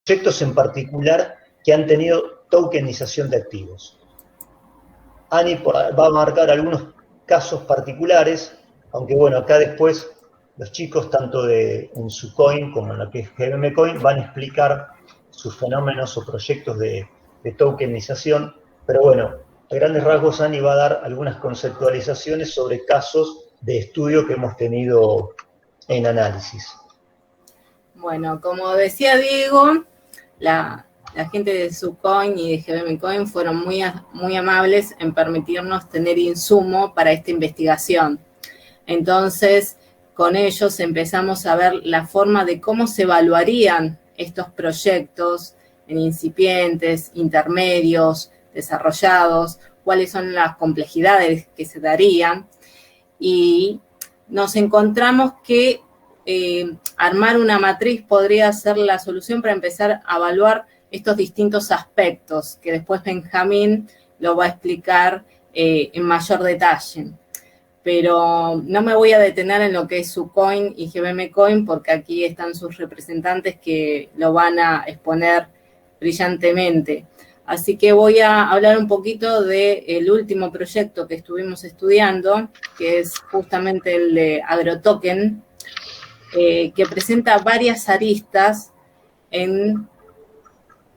proyectos en particular que han tenido tokenización de activos. Ani va a marcar algunos casos particulares, aunque bueno, acá después los chicos, tanto en su coin como en lo que es GBM Coin, van a explicar sus fenómenos o proyectos de tokenización, pero bueno, a grandes rasgos Ani va a dar algunas conceptualizaciones sobre casos de estudio que hemos tenido en análisis. Bueno, como decía Diego, la gente de Subcoin y de GBM Coin fueron muy amables en permitirnos tener insumo para esta investigación. Entonces, con ellos empezamos a ver la forma de cómo se evaluarían estos proyectos en incipientes, intermedios, desarrollados, cuáles son las complejidades que se darían. Y nos encontramos que armar una matriz podría ser la solución para empezar a evaluar estos distintos aspectos que después Benjamín lo va a explicar en mayor detalle. Pero no me voy a detener en lo que es Subcoin y GBM Coin porque aquí están sus representantes que lo van a exponer brillantemente. Así que voy a hablar un poquito del último proyecto que estuvimos estudiando, que es justamente el de AgroToken, que presenta varias aristas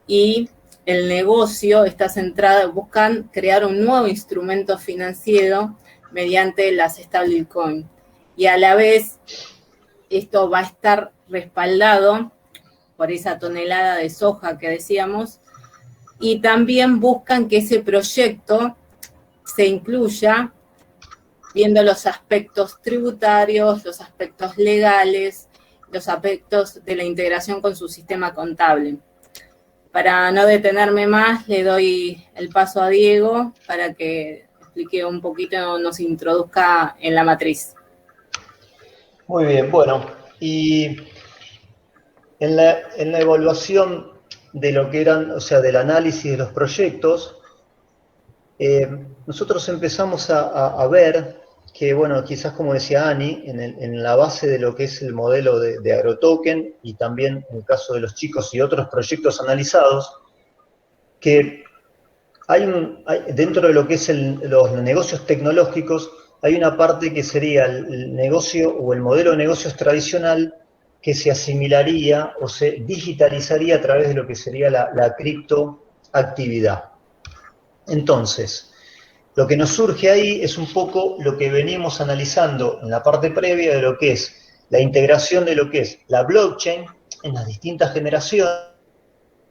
y el negocio está centrado, buscan crear un nuevo instrumento financiero mediante las stablecoin. Y a la vez, esto va a estar respaldado por esa tonelada de soja que decíamos, y también buscan que ese proyecto se incluya viendo los aspectos tributarios, los aspectos legales, los aspectos de la integración con su sistema contable. Para no detenerme más, le doy el paso a Diego para que explique un poquito, nos introduzca en la matriz. Muy bien, bueno, y en la evaluación de lo que eran, o sea, del análisis de los proyectos, nosotros empezamos a ver que, bueno, quizás como decía Ani, en la base de lo que es el modelo de AgroToken y también en el caso de los chicos y otros proyectos analizados, que dentro de lo que es los negocios tecnológicos, hay una parte que sería el negocio o el modelo de negocios tradicional que se asimilaría o se digitalizaría a través de lo que sería la criptoactividad. Entonces, lo que nos surge ahí es un poco lo que venimos analizando en la parte previa de lo que es la integración de lo que es la blockchain en las distintas generaciones,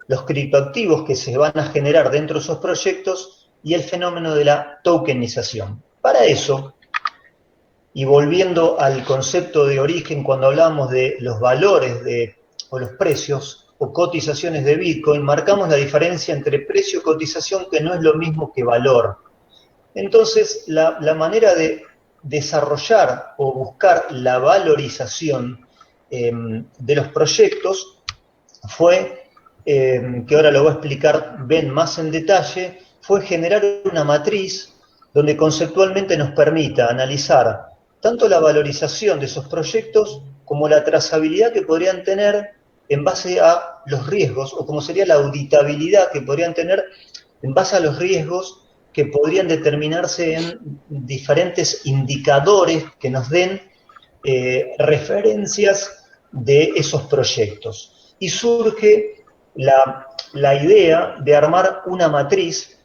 los criptoactivos que se van a generar dentro de esos proyectos y el fenómeno de la tokenización. Para eso, y volviendo al concepto de origen cuando hablamos de los valores o los precios o cotizaciones de Bitcoin, marcamos la diferencia entre precio y cotización, que no es lo mismo que valor. Entonces, la manera de desarrollar o buscar la valorización de los proyectos fue, que ahora lo va a explicar Ben más en detalle, fue generar una matriz donde conceptualmente nos permita analizar tanto la valorización de esos proyectos como la trazabilidad que podrían tener en base a los riesgos, o como sería la auditabilidad que podrían tener en base a los riesgos que podrían determinarse en diferentes indicadores que nos den referencias de esos proyectos. Y surge la idea de armar una matriz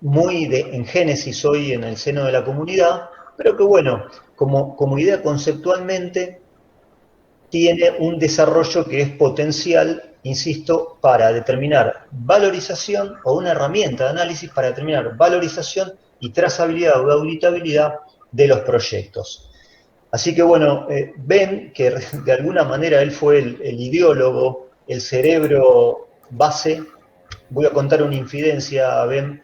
muy en génesis hoy en el seno de la comunidad, pero que bueno, como idea conceptualmente tiene un desarrollo que es potencial, insisto, para determinar valorización, o una herramienta de análisis para determinar valorización y trazabilidad o auditabilidad de los proyectos. Así que bueno, ven que de alguna manera él fue el ideólogo, el cerebro base. Voy a contar una infidencia, Ben.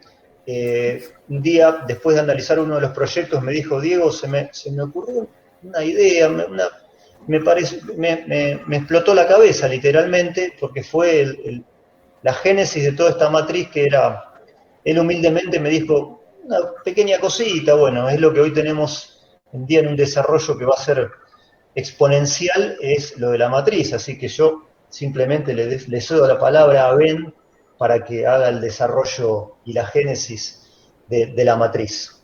Un día, después de analizar uno de los proyectos, me dijo: Diego, se me ocurrió una idea, me explotó la cabeza literalmente, porque fue la génesis de toda esta matriz, que era, él humildemente me dijo, una pequeña cosita. Bueno, es lo que hoy tenemos en día en un desarrollo que va a ser exponencial, es lo de la matriz. Así que yo simplemente le cedo la palabra a Ben para que haga el desarrollo y la génesis de la matriz.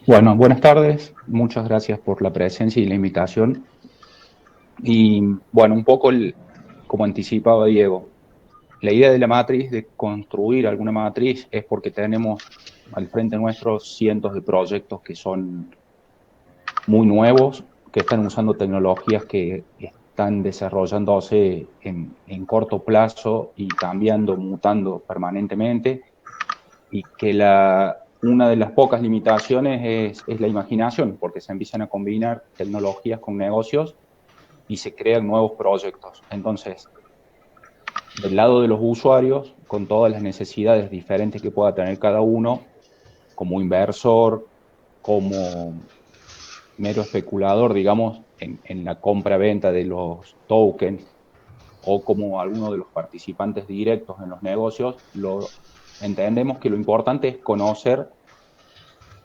Bueno, buenas tardes. Muchas gracias por la presencia y la invitación. Y bueno, un poco como anticipaba Diego, la idea de la matriz, de construir alguna matriz, es porque tenemos al frente nuestro cientos de proyectos que son muy nuevos, que están usando tecnologías que están desarrollándose en corto plazo y cambiando, mutando permanentemente, y que una de las pocas limitaciones es la imaginación, porque se empiezan a combinar tecnologías con negocios y se crean nuevos proyectos. Entonces, del lado de los usuarios, con todas las necesidades diferentes que pueda tener cada uno, como inversor, como mero especulador, digamos, en la compra-venta de los tokens, o como alguno de los participantes directos en los negocios, entendemos que lo importante es conocer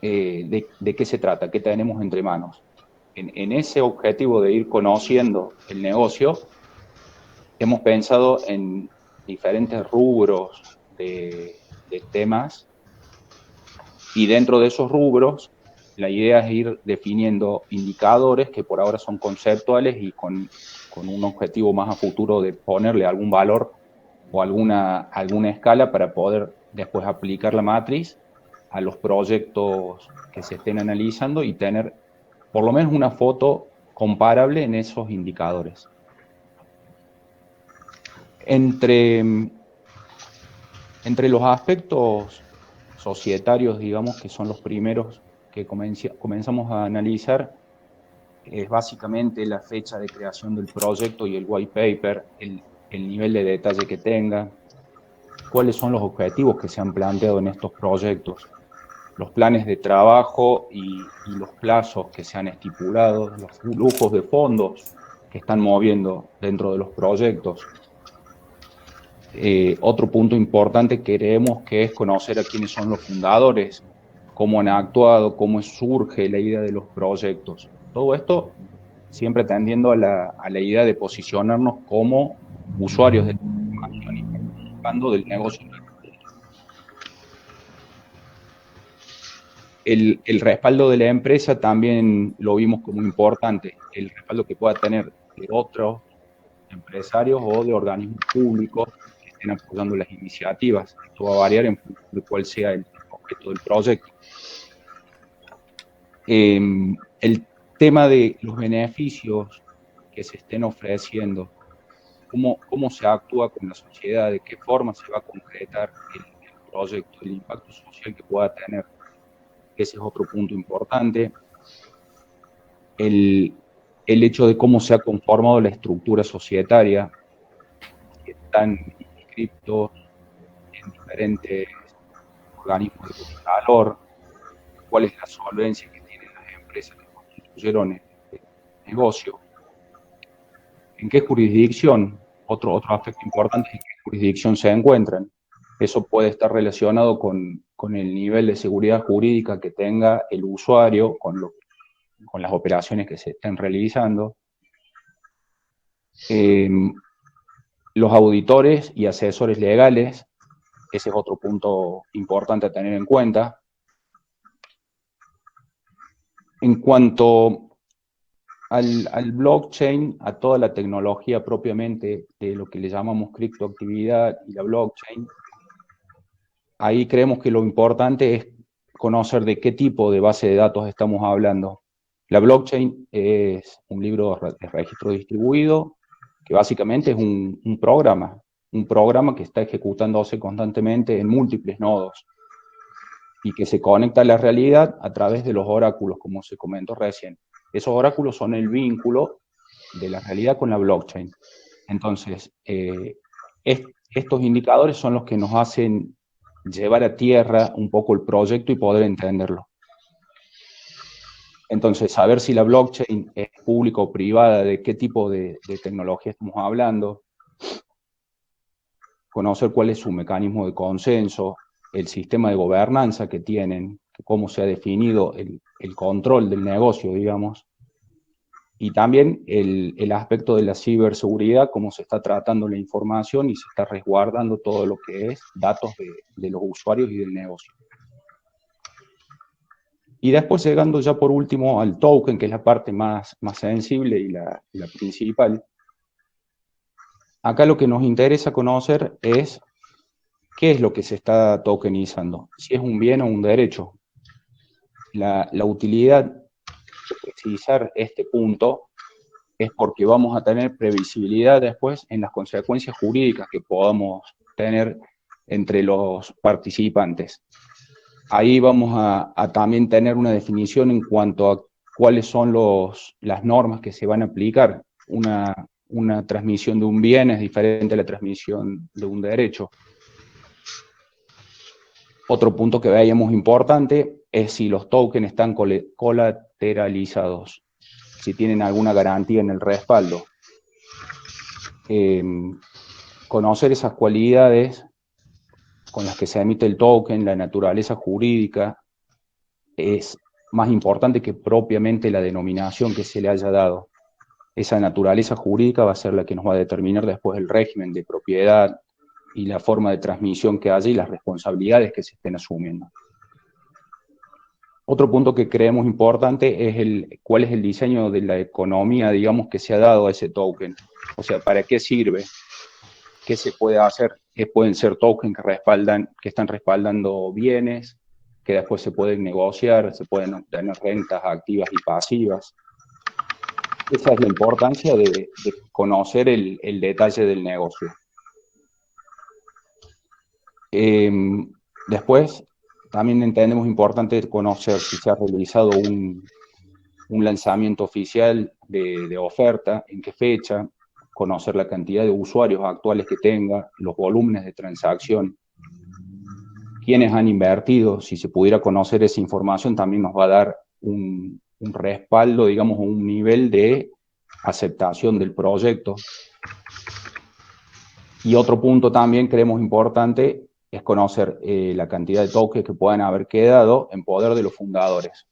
de qué se trata, qué tenemos entre manos. En ese objetivo de ir conociendo el negocio, hemos pensado en diferentes rubros de temas, y dentro de esos rubros la idea es ir definiendo indicadores que por ahora son conceptuales y con un objetivo más a futuro de ponerle algún valor o alguna escala para poder después aplicar la matriz a los proyectos que se estén analizando y tener por lo menos una foto comparable en esos indicadores. Entre los aspectos societarios, digamos, que son los primeros que comenzamos a analizar, es básicamente la fecha de creación del proyecto y el white paper, el nivel de detalle que tenga, cuáles son los objetivos que se han planteado en estos proyectos, los planes de trabajo y los plazos que se han estipulado, los flujos de fondos que están moviendo dentro de los proyectos. Otro punto importante que creemos que es conocer a quiénes son los fundadores, cómo han actuado, cómo surge la idea de los proyectos. Todo esto siempre tendiendo a la idea de posicionarnos como usuarios de la información y participando del negocio. El respaldo de la empresa también lo vimos como importante, el respaldo que pueda tener de otros empresarios o de organismos públicos que estén apoyando las iniciativas. Esto va a variar en función de cuál sea el objeto del proyecto. El tema de los beneficios que se estén ofreciendo, cómo se actúa con la sociedad, de qué forma se va a concretar el proyecto, el impacto social que pueda tener. Ese es otro punto importante. El hecho de cómo se ha conformado la estructura societaria, que están inscritos en diferentes organismos de valor, cuál es la solvencia que tienen las empresas que constituyeron este negocio, en qué jurisdicción, otro aspecto importante es en qué jurisdicción se encuentran. Eso puede estar relacionado con el nivel de seguridad jurídica que tenga el usuario con las operaciones que se estén realizando. Los auditores y asesores legales, ese es otro punto importante a tener en cuenta. En cuanto al blockchain, a toda la tecnología propiamente de lo que le llamamos criptoactividad y la blockchain, ahí creemos que lo importante es conocer de qué tipo de base de datos estamos hablando. La blockchain es un libro de registro distribuido, que básicamente es un programa que está ejecutándose constantemente en múltiples nodos y que se conecta a la realidad a través de los oráculos, como se comentó recién. Esos oráculos son el vínculo de la realidad con la blockchain. Entonces, estos indicadores son los que nos hacen llevar a tierra un poco el proyecto y poder entenderlo. Entonces, saber si la blockchain es pública o privada, de qué tipo de tecnología estamos hablando, conocer cuál es su mecanismo de consenso, el sistema de gobernanza que tienen, cómo se ha definido el control del negocio, digamos. Y también el aspecto de la ciberseguridad, cómo se está tratando la información y se está resguardando todo lo que es datos de los usuarios y del negocio. Y después llegando ya por último al token, que es la parte más sensible y la principal. Acá lo que nos interesa conocer es qué es lo que se está tokenizando, si es un bien o un derecho. La utilidad de precisar este punto es porque vamos a tener previsibilidad después en las consecuencias jurídicas que podamos tener entre los participantes. Ahí vamos a también tener una definición en cuanto a cuáles son las normas que se van a aplicar. Una transmisión de un bien es diferente a la transmisión de un derecho. Otro punto que veíamos importante es si los tokens están colateralizados, si tienen alguna garantía en el respaldo. Conocer esas cualidades con las que se emite el token, la naturaleza jurídica, es más importante que propiamente la denominación que se le haya dado. Esa naturaleza jurídica va a ser la que nos va a determinar después el régimen de propiedad y la forma de transmisión que haya y las responsabilidades que se estén asumiendo. Otro punto que creemos importante es cuál es el diseño de la economía, digamos, que se ha dado a ese token. O sea, ¿para qué sirve? ¿Qué se puede hacer? Que pueden ser tokens que están respaldando bienes, que después se pueden negociar, se pueden obtener rentas activas y pasivas. Esa es la importancia de conocer el detalle del negocio. Después, también entendemos importante conocer si se ha realizado un lanzamiento oficial de oferta, en qué fecha, conocer la cantidad de usuarios actuales que tenga, los volúmenes de transacción, quiénes han invertido. Si se pudiera conocer esa información, también nos va a dar un respaldo, digamos, un nivel de aceptación del proyecto. Y otro punto también creemos importante es conocer la cantidad de tokens que puedan haber quedado en poder de los fundadores,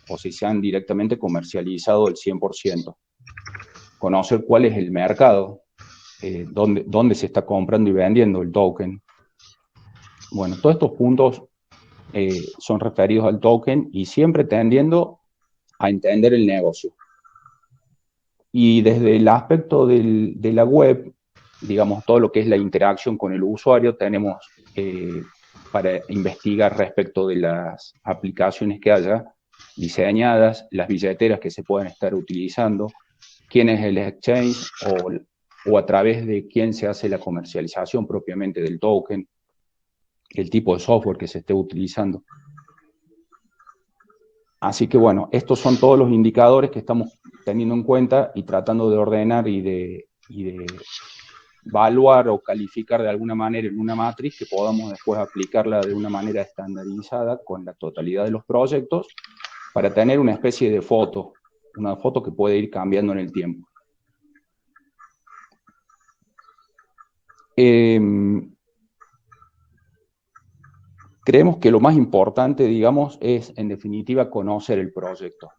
o si se han directamente comercializado el 100%. Conocer cuál es el mercado, dónde se está comprando y vendiendo el token. Bueno, todos estos puntos son referidos al token y siempre tendiendo a entender el negocio. Y desde el aspecto de la web, digamos, todo lo que es la interacción con el usuario, tenemos para investigar respecto de las aplicaciones que haya diseñadas, las billeteras que se pueden estar utilizando, quién es el exchange o a través de quién se hace la comercialización propiamente del token, el tipo de software que se esté utilizando. Así que bueno, estos son todos los indicadores que estamos teniendo en cuenta y tratando de ordenar y de evaluar o calificar de alguna manera en una matriz que podamos después aplicarla de una manera estandarizada con la totalidad de los proyectos para tener una especie de foto, una foto que puede ir cambiando en el tiempo. Creemos que lo más importante, digamos, es en definitiva conocer el proyecto.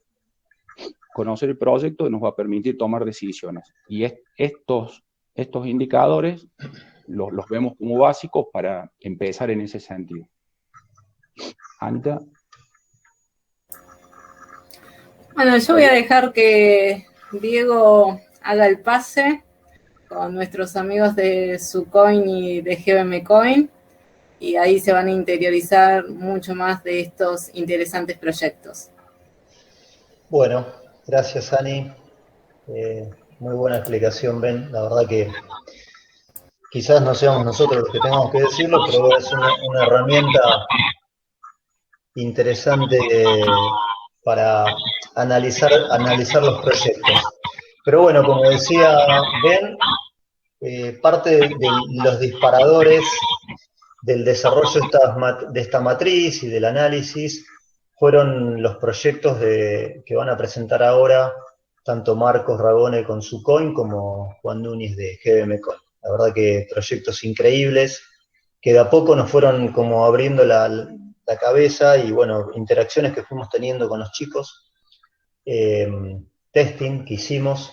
Conocer el proyecto nos va a permitir tomar decisiones. Y estos indicadores los vemos como básicos para empezar en ese sentido. Anita. Bueno, yo voy a dejar que Diego haga el pase con nuestros amigos de Sucoin y de GBM Coin, y ahí se van a interiorizar mucho más de estos interesantes proyectos. Bueno, gracias, Ani. Muy buena explicación, Ben. La verdad que quizás no seamos nosotros los que tengamos que decirlo, pero es una herramienta interesante para analizar los proyectos. Pero bueno, como decía Ben, parte de los disparadores del desarrollo de esta matriz y del análisis fueron los proyectos que van a presentar ahora tanto Marcos Ragone con Sucoin como Juan Núñez de GBM Coin. La verdad que proyectos increíbles que de a poco nos fueron como abriendo la cabeza y bueno, interacciones que fuimos teniendo con los chicos testing que hicimos,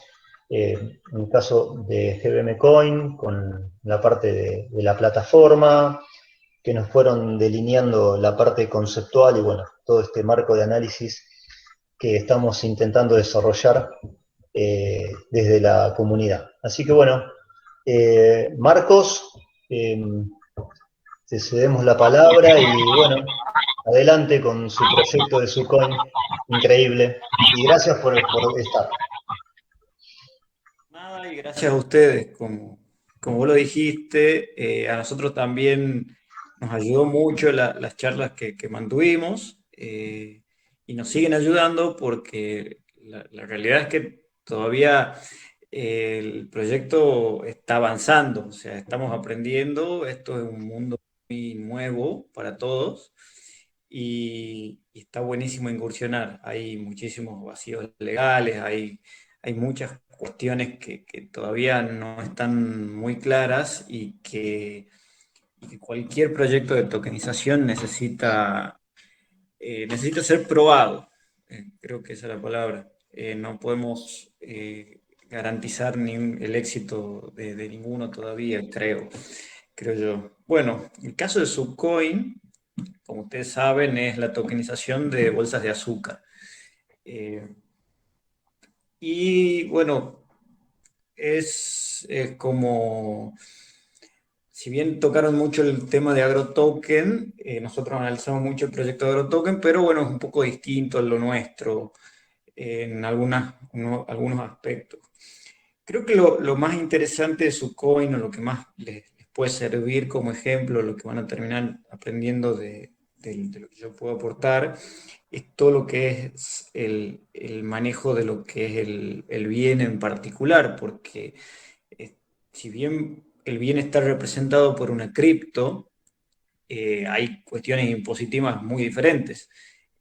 en el caso de GBM Coin, con la parte de la plataforma, que nos fueron delineando la parte conceptual y bueno, todo este marco de análisis que estamos intentando desarrollar desde la comunidad. Así que bueno, Marcos, te cedemos la palabra y bueno, adelante con su proyecto de Sucoin, increíble, y gracias por estar. Nada, y gracias a ustedes, como vos lo dijiste, a nosotros también nos ayudó mucho las charlas que mantuvimos, y nos siguen ayudando porque la realidad es que todavía el proyecto está avanzando, o sea, estamos aprendiendo, esto es un mundo muy nuevo para todos y está buenísimo incursionar. Hay muchísimos vacíos legales, hay muchas cuestiones que todavía no están muy claras y que cualquier proyecto de tokenización necesita ser probado. Creo que esa es la palabra. No podemos garantizar el éxito de ninguno todavía, creo yo. Bueno, el caso de Subcoin, como ustedes saben, es la tokenización de bolsas de azúcar. Y bueno, es como, si bien tocaron mucho el tema de AgroToken, nosotros analizamos mucho el proyecto de AgroToken, pero bueno, es un poco distinto a lo nuestro en algunos aspectos. Creo que lo más interesante de su coin, o lo que más les puede servir como ejemplo, lo que van a terminar aprendiendo de lo que yo puedo aportar, es todo lo que es el manejo de lo que es el bien en particular, porque si bien el bien está representado por una cripto, hay cuestiones impositivas muy diferentes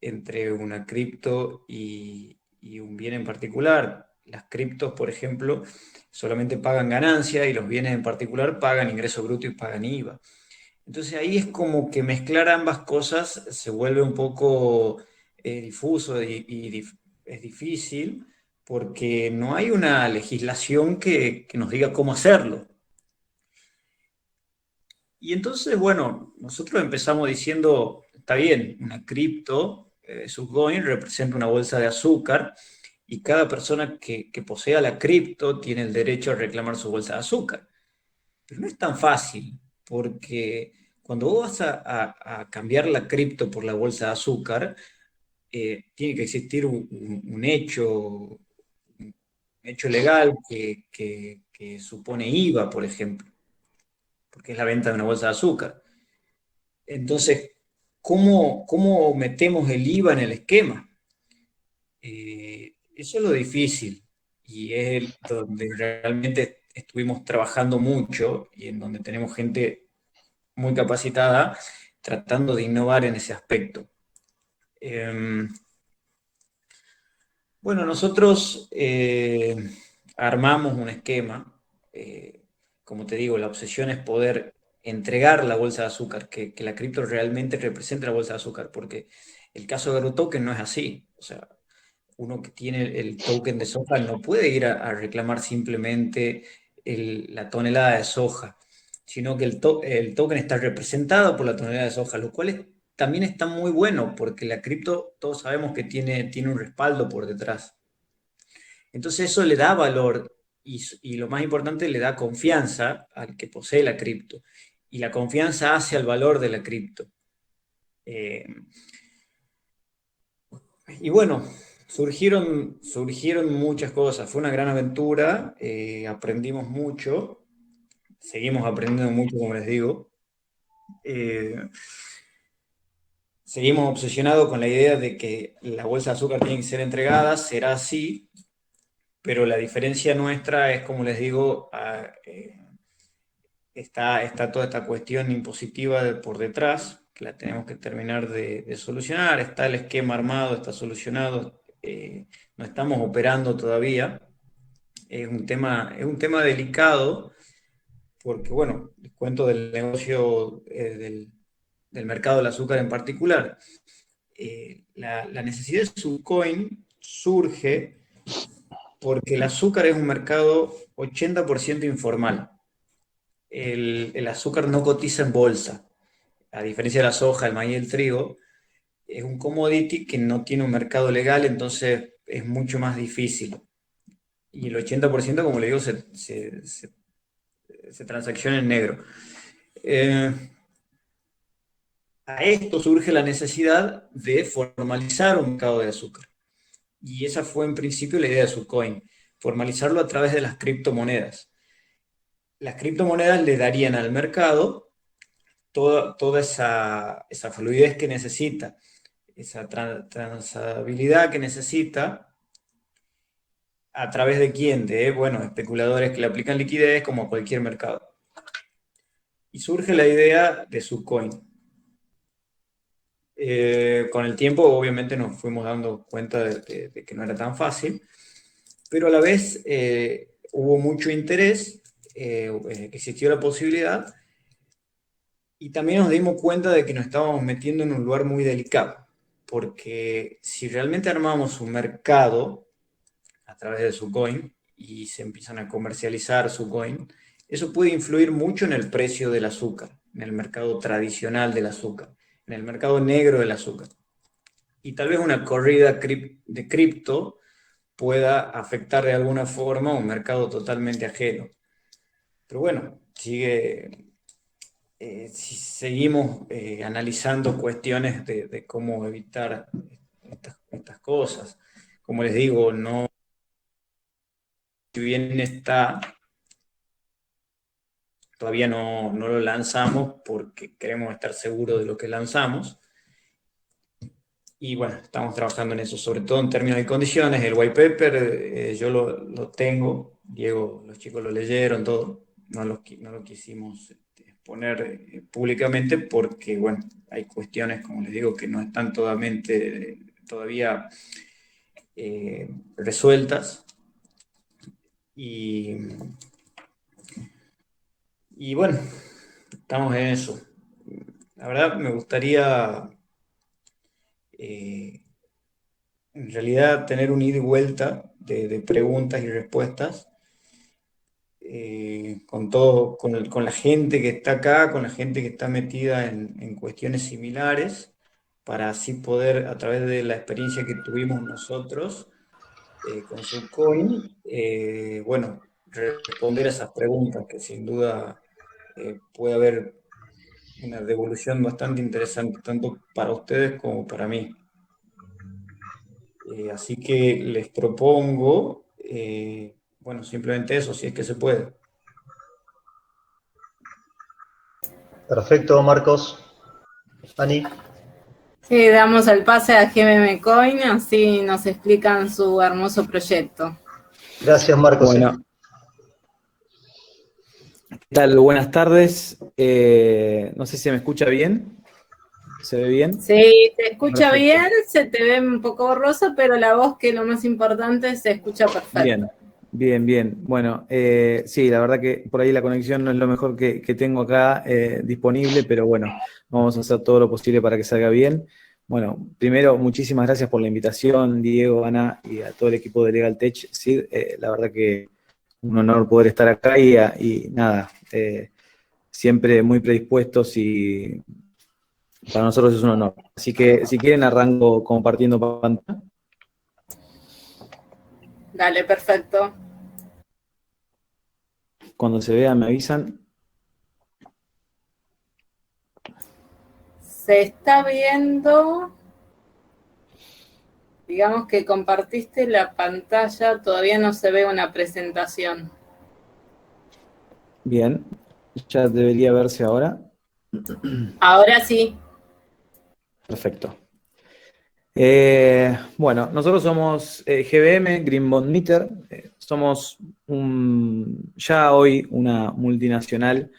entre una cripto y un bien en particular. Las criptos, por ejemplo, solamente pagan ganancia y los bienes en particular pagan ingreso bruto y pagan IVA. Entonces ahí es como que mezclar ambas cosas se vuelve un poco difuso y es difícil porque no hay una legislación que nos diga cómo hacerlo. Y entonces, bueno, nosotros empezamos diciendo, está bien, una cripto, Subcoin, representa una bolsa de azúcar y cada persona que posea la cripto tiene el derecho a reclamar su bolsa de azúcar. Pero no es tan fácil, porque cuando vos vas a cambiar la cripto por la bolsa de azúcar, tiene que existir un hecho legal que supone IVA, por ejemplo, porque es la venta de una bolsa de azúcar. Entonces, ¿cómo metemos el IVA en el esquema? Eso es lo difícil y es donde realmente estuvimos trabajando mucho y en donde tenemos gente muy capacitada tratando de innovar en ese aspecto. Bueno, nosotros armamos un esquema. Como te digo, la obsesión es poder entregar la bolsa de azúcar, que la cripto realmente represente la bolsa de azúcar, porque el caso de AgroToken no es así. O sea, uno que tiene el token de soja no puede ir a reclamar simplemente la tonelada de soja, sino que el token está representado por la tonelada de soja, lo cual también está muy bueno, porque la cripto todos sabemos que tiene un respaldo por detrás. Entonces eso le da valor y lo más importante, le da confianza al que posee la cripto. Y la confianza hace al valor de la cripto. Y bueno, surgieron muchas cosas. Fue una gran aventura, aprendimos mucho, seguimos aprendiendo mucho, como les digo. Seguimos obsesionados con la idea de que la bolsa de azúcar tiene que ser entregada, será así, pero la diferencia nuestra es, como les digo, está toda esta cuestión impositiva por detrás, que la tenemos que terminar de solucionar. Está el esquema armado, está solucionado, no estamos operando todavía. Es un tema delicado, porque, bueno, les cuento del negocio del mercado del azúcar en particular. La necesidad de Subcoin surge porque el azúcar es un mercado 80% informal. El azúcar no cotiza en bolsa. A diferencia de la soja, el maíz y el trigo, es un commodity que no tiene un mercado legal, entonces es mucho más difícil. Y el 80%, como le digo, se transacciona en negro. A esto surge la necesidad de formalizar un mercado de azúcar. Y esa fue en principio la idea de Subcoin, formalizarlo a través de las criptomonedas. Las criptomonedas le darían al mercado toda esa fluidez que necesita, esa transabilidad que necesita. ¿A través de quién? De, bueno, especuladores que le aplican liquidez como a cualquier mercado. Y surge la idea de Subcoin. Con el tiempo, obviamente, nos fuimos dando cuenta de que no era tan fácil, pero a la vez hubo mucho interés, existió la posibilidad, y también nos dimos cuenta de que nos estábamos metiendo en un lugar muy delicado, porque si realmente armamos un mercado a través de Subcoin y se empiezan a comercializar Subcoin, eso puede influir mucho en el precio del azúcar, en el mercado tradicional del azúcar, en el mercado negro del azúcar. Y tal vez una corrida de cripto pueda afectar de alguna forma a un mercado totalmente ajeno. Pero bueno, si seguimos analizando cuestiones de cómo evitar estas cosas. Como les digo, no, si bien está, todavía no lo lanzamos porque queremos estar seguros de lo que lanzamos. Y bueno, estamos trabajando en eso, sobre todo en términos y condiciones. El white paper yo lo tengo, Diego, los chicos lo leyeron, todo. No lo quisimos exponer públicamente porque, bueno, hay cuestiones, como les digo, que no están todavía resueltas. Y bueno, estamos en eso. La verdad, me gustaría en realidad tener un ida y vuelta de preguntas y respuestas con la gente que está acá, con la gente que está metida en cuestiones similares, para así poder, a través de la experiencia que tuvimos nosotros con Subcoin, bueno, responder a esas preguntas, que sin duda puede haber una devolución bastante interesante, tanto para ustedes como para mí. Así que les propongo, bueno, simplemente eso, si es que se puede. Perfecto, Marcos. Ani. Sí, damos el pase a GMM Coin, así nos explican su hermoso proyecto. Gracias, Marcos. Bueno, ¿qué tal? Buenas tardes. No sé si me escucha bien. ¿Se ve bien? Sí, se escucha Perfecto. bien, se te ve un poco borroso, pero la voz, que es lo más importante, se escucha perfecto. Bien. Bueno, sí, la verdad que por ahí la conexión no es lo mejor que tengo acá disponible, pero bueno, vamos a hacer todo lo posible para que salga bien. Bueno, primero, muchísimas gracias por la invitación, Diego, Ana, y a todo el equipo de Legal Tech. Sí, la verdad que un honor poder estar acá y nada, siempre muy predispuestos y para nosotros es un honor. Así que si quieren arranco compartiendo pantalla. Dale, perfecto. Cuando se vea me avisan. Se está viendo, digamos que compartiste la pantalla, todavía no se ve una presentación. Bien, ya debería verse ahora. Ahora sí. Perfecto. Bueno, nosotros somos GBM, Green Bond Meter. Somos ya hoy una multinacional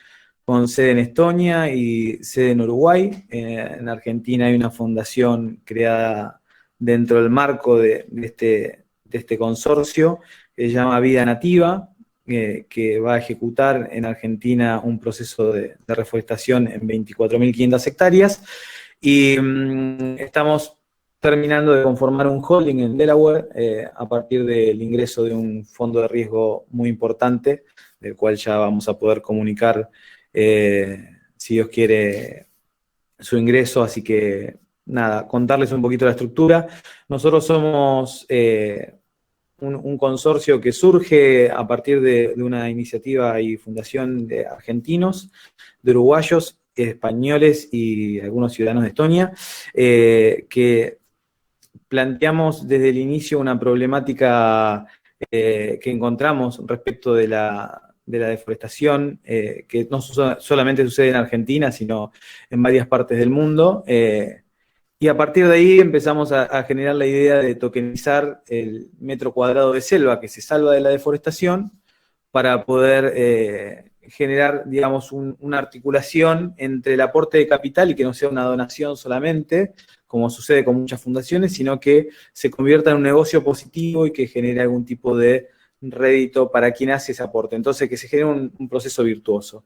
con sede en Estonia y sede en Uruguay. En Argentina hay una fundación creada dentro del marco de este consorcio que se llama Vida Nativa, que va a ejecutar en Argentina un proceso de reforestación en 24.500 hectáreas. Y estamos terminando de conformar un holding en Delaware a partir del ingreso de un fondo de riesgo muy importante, del cual ya vamos a poder comunicar, si Dios quiere, su ingreso. Así que, nada, contarles un poquito la estructura. Nosotros somos un consorcio que surge a partir de una iniciativa y fundación de argentinos, de uruguayos, españoles y algunos ciudadanos de Estonia, que planteamos desde el inicio una problemática que encontramos respecto de la deforestación, que no solamente sucede en Argentina, sino en varias partes del mundo. Y a partir de ahí empezamos a generar la idea de tokenizar el metro cuadrado de selva que se salva de la deforestación para poder generar, digamos, una articulación entre el aporte de capital y que no sea una donación solamente, como sucede con muchas fundaciones, sino que se convierta en un negocio positivo y que genere algún tipo de rédito para quien hace ese aporte. Entonces, que se genere un proceso virtuoso.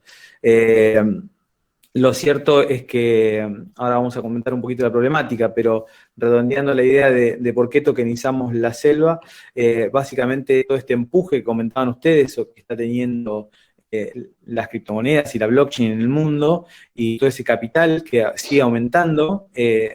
Lo cierto es que, ahora vamos a comentar un poquito la problemática, pero redondeando la idea de por qué tokenizamos la selva, básicamente todo este empuje que comentaban ustedes, o que está teniendo las criptomonedas y la blockchain en el mundo, y todo ese capital que sigue aumentando,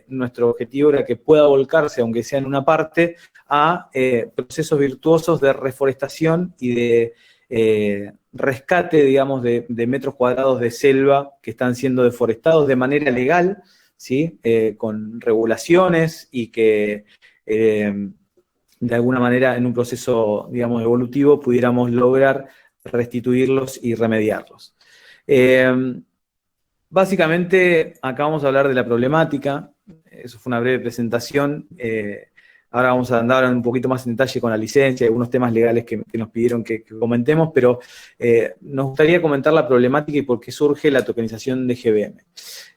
nuestro objetivo era que pueda volcarse, aunque sea en una parte, a procesos virtuosos de reforestación y de rescate, digamos, de metros cuadrados de selva que están siendo deforestados de manera legal, ¿sí? Con regulaciones y que de alguna manera en un proceso, digamos, evolutivo pudiéramos lograr restituirlos y remediarlos. Básicamente, acá vamos a hablar de la problemática. Eso fue una breve presentación. Ahora vamos a andar un poquito más en detalle con la licencia y algunos temas legales que nos pidieron que comentemos, pero nos gustaría comentar la problemática y por qué surge la tokenización de GBM.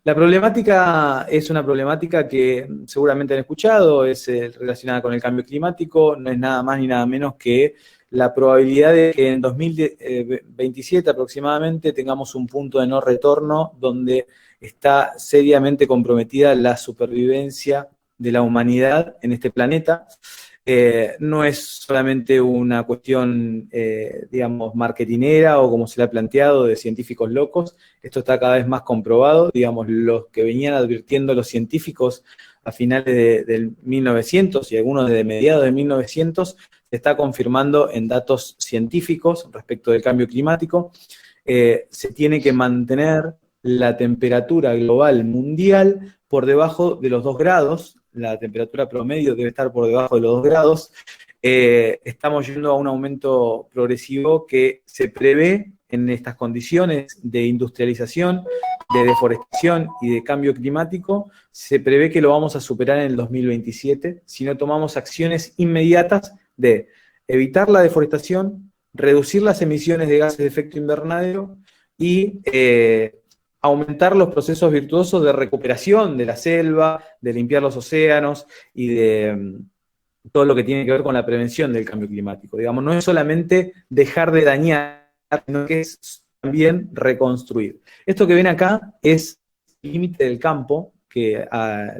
La problemática es una problemática que seguramente han escuchado, es relacionada con el cambio climático, no es nada más ni nada menos que la probabilidad de que en 2027 aproximadamente tengamos un punto de no retorno donde está seriamente comprometida la supervivencia de la humanidad en este planeta. No es solamente una cuestión, digamos, marketinera o como se le ha planteado de científicos locos. Esto está cada vez más comprobado. Digamos, los que venían advirtiendo los científicos a finales del 1900 y algunos desde mediados de 1900, se está confirmando en datos científicos respecto del cambio climático. Se tiene que mantener la temperatura global mundial por debajo de los 2 grados. La temperatura promedio debe estar por debajo de los 2 grados. Estamos yendo a un aumento progresivo que se prevé en estas condiciones de industrialización, de deforestación y de cambio climático. Se prevé que lo vamos a superar en el 2027 si no tomamos acciones inmediatas de evitar la deforestación, reducir las emisiones de gases de efecto invernadero y aumentar los procesos virtuosos de recuperación de la selva, de limpiar los océanos y de todo lo que tiene que ver con la prevención del cambio climático. Digamos, no es solamente dejar de dañar, sino que es también reconstruir. Esto que ven acá es el límite del campo que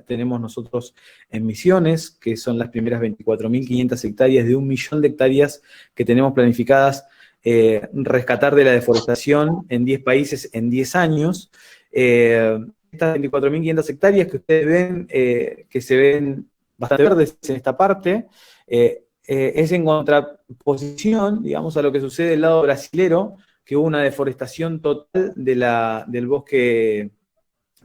tenemos nosotros en Misiones, que son las primeras 24.500 hectáreas de 1 millón de hectáreas que tenemos planificadas rescatar de la deforestación en 10 países en 10 años. Estas 24.500 hectáreas que ustedes ven, que se ven bastante verdes en esta parte, es en contraposición, digamos, a lo que sucede del lado brasilero, que hubo una deforestación total del bosque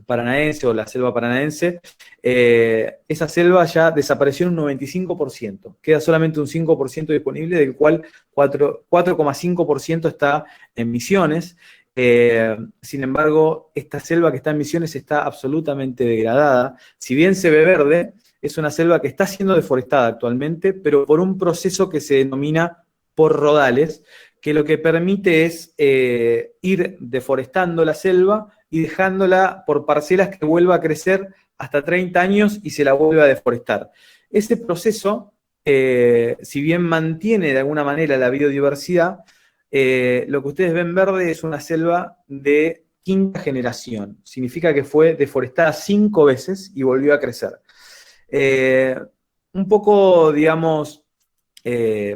paranaense o la selva paranaense. Esa selva ya desapareció en un 95%, queda solamente un 5% disponible, del cual 4,5% está en Misiones. Sin embargo, esta selva que está en Misiones está absolutamente degradada. Si bien se ve verde, es una selva que está siendo deforestada actualmente, pero por un proceso que se denomina por rodales, que lo que permite es ir deforestando la selva y dejándola por parcelas que vuelva a crecer hasta 30 años y se la vuelve a deforestar. Ese proceso, si bien mantiene de alguna manera la biodiversidad, lo que ustedes ven verde es una selva de 5ª generación. Significa que fue deforestada 5 veces y volvió a crecer. Un poco, digamos,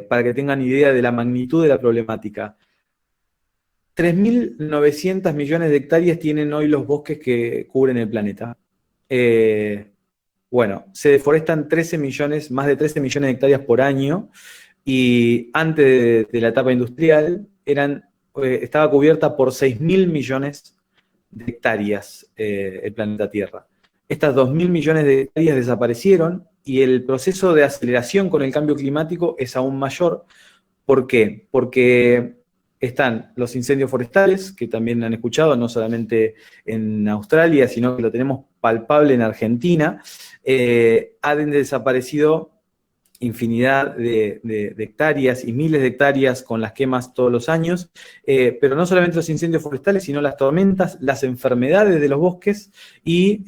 para que tengan idea de la magnitud de la problemática. 3.900 millones de hectáreas tienen hoy los bosques que cubren el planeta. Bueno, se deforestan 13 millones, más de 13 millones de hectáreas por año, y antes de la etapa industrial estaba cubierta por 6.000 millones de hectáreas el planeta Tierra. Estas 2.000 millones de hectáreas desaparecieron y el proceso de aceleración con el cambio climático es aún mayor. ¿Por qué? Porque están los incendios forestales, que también han escuchado, no solamente en Australia, sino que lo tenemos palpable en Argentina. Han desaparecido infinidad de hectáreas y miles de hectáreas con las quemas todos los años, pero no solamente los incendios forestales, sino las tormentas, las enfermedades de los bosques y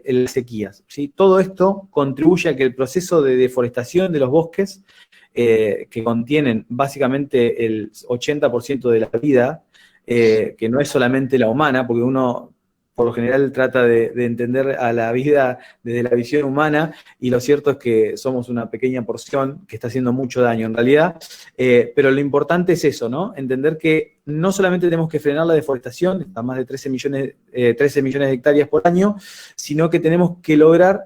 las sequías, ¿sí? Todo esto contribuye a que el proceso de deforestación de los bosques, que contienen básicamente el 80% de la vida, que no es solamente la humana, porque uno por lo general trata de entender a la vida desde la visión humana, y lo cierto es que somos una pequeña porción que está haciendo mucho daño en realidad, pero lo importante es eso, ¿no? Entender que no solamente tenemos que frenar la deforestación, a más de 13 millones de hectáreas por año, sino que tenemos que lograr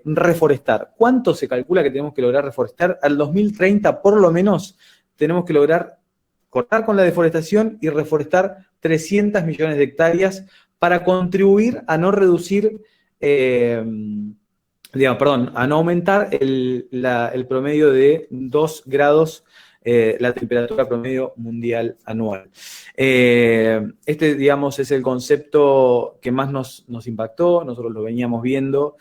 reforestar. ¿Cuánto se calcula que tenemos que lograr reforestar? Al 2030, por lo menos, tenemos que lograr cortar con la deforestación y reforestar 300 millones de hectáreas para contribuir a no reducir, a no aumentar el promedio de 2 grados, la temperatura promedio mundial anual. Digamos, es el concepto que más nos impactó. Nosotros lo veníamos viendo,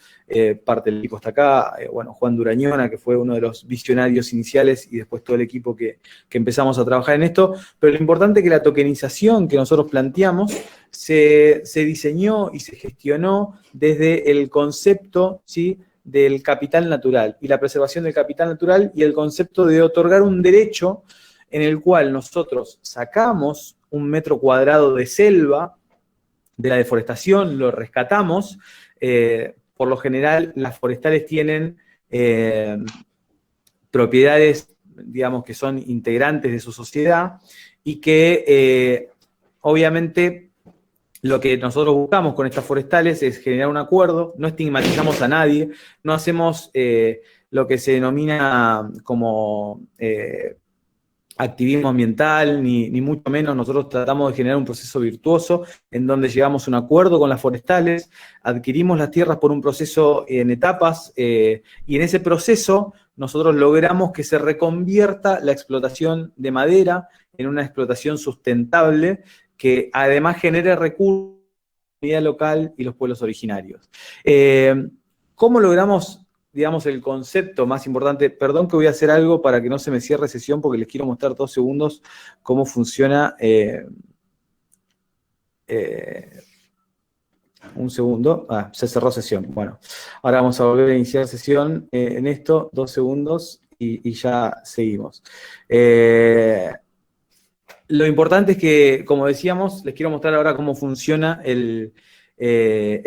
parte del equipo está acá, Juan Durañona, que fue uno de los visionarios iniciales, y después todo el equipo que empezamos a trabajar en esto, pero lo importante es que la tokenización que nosotros planteamos se diseñó y se gestionó desde el concepto, ¿sí?, del capital natural y la preservación del capital natural, y el concepto de otorgar un derecho en el cual nosotros sacamos 1 metro cuadrado de selva de la deforestación, lo rescatamos. Por lo general, las forestales tienen propiedades, digamos, que son integrantes de su sociedad, y que obviamente lo que nosotros buscamos con estas forestales es generar un acuerdo, no estigmatizamos a nadie, no hacemos lo que se denomina como activismo ambiental, ni mucho menos. Nosotros tratamos de generar un proceso virtuoso en donde llegamos a un acuerdo con las forestales, adquirimos las tierras por un proceso en etapas, y en ese proceso nosotros logramos que se reconvierta la explotación de madera en una explotación sustentable, que además genere recursos a la comunidad local y los pueblos originarios. ¿Cómo logramos, digamos, el concepto más importante? Perdón que voy a hacer algo para que no se me cierre sesión, porque les quiero mostrar 2 segundos cómo funciona. Un segundo. Se cerró sesión. Bueno, ahora vamos a volver a iniciar sesión en esto, 2 segundos, y ya seguimos. Lo importante es que, como decíamos, les quiero mostrar ahora cómo funciona el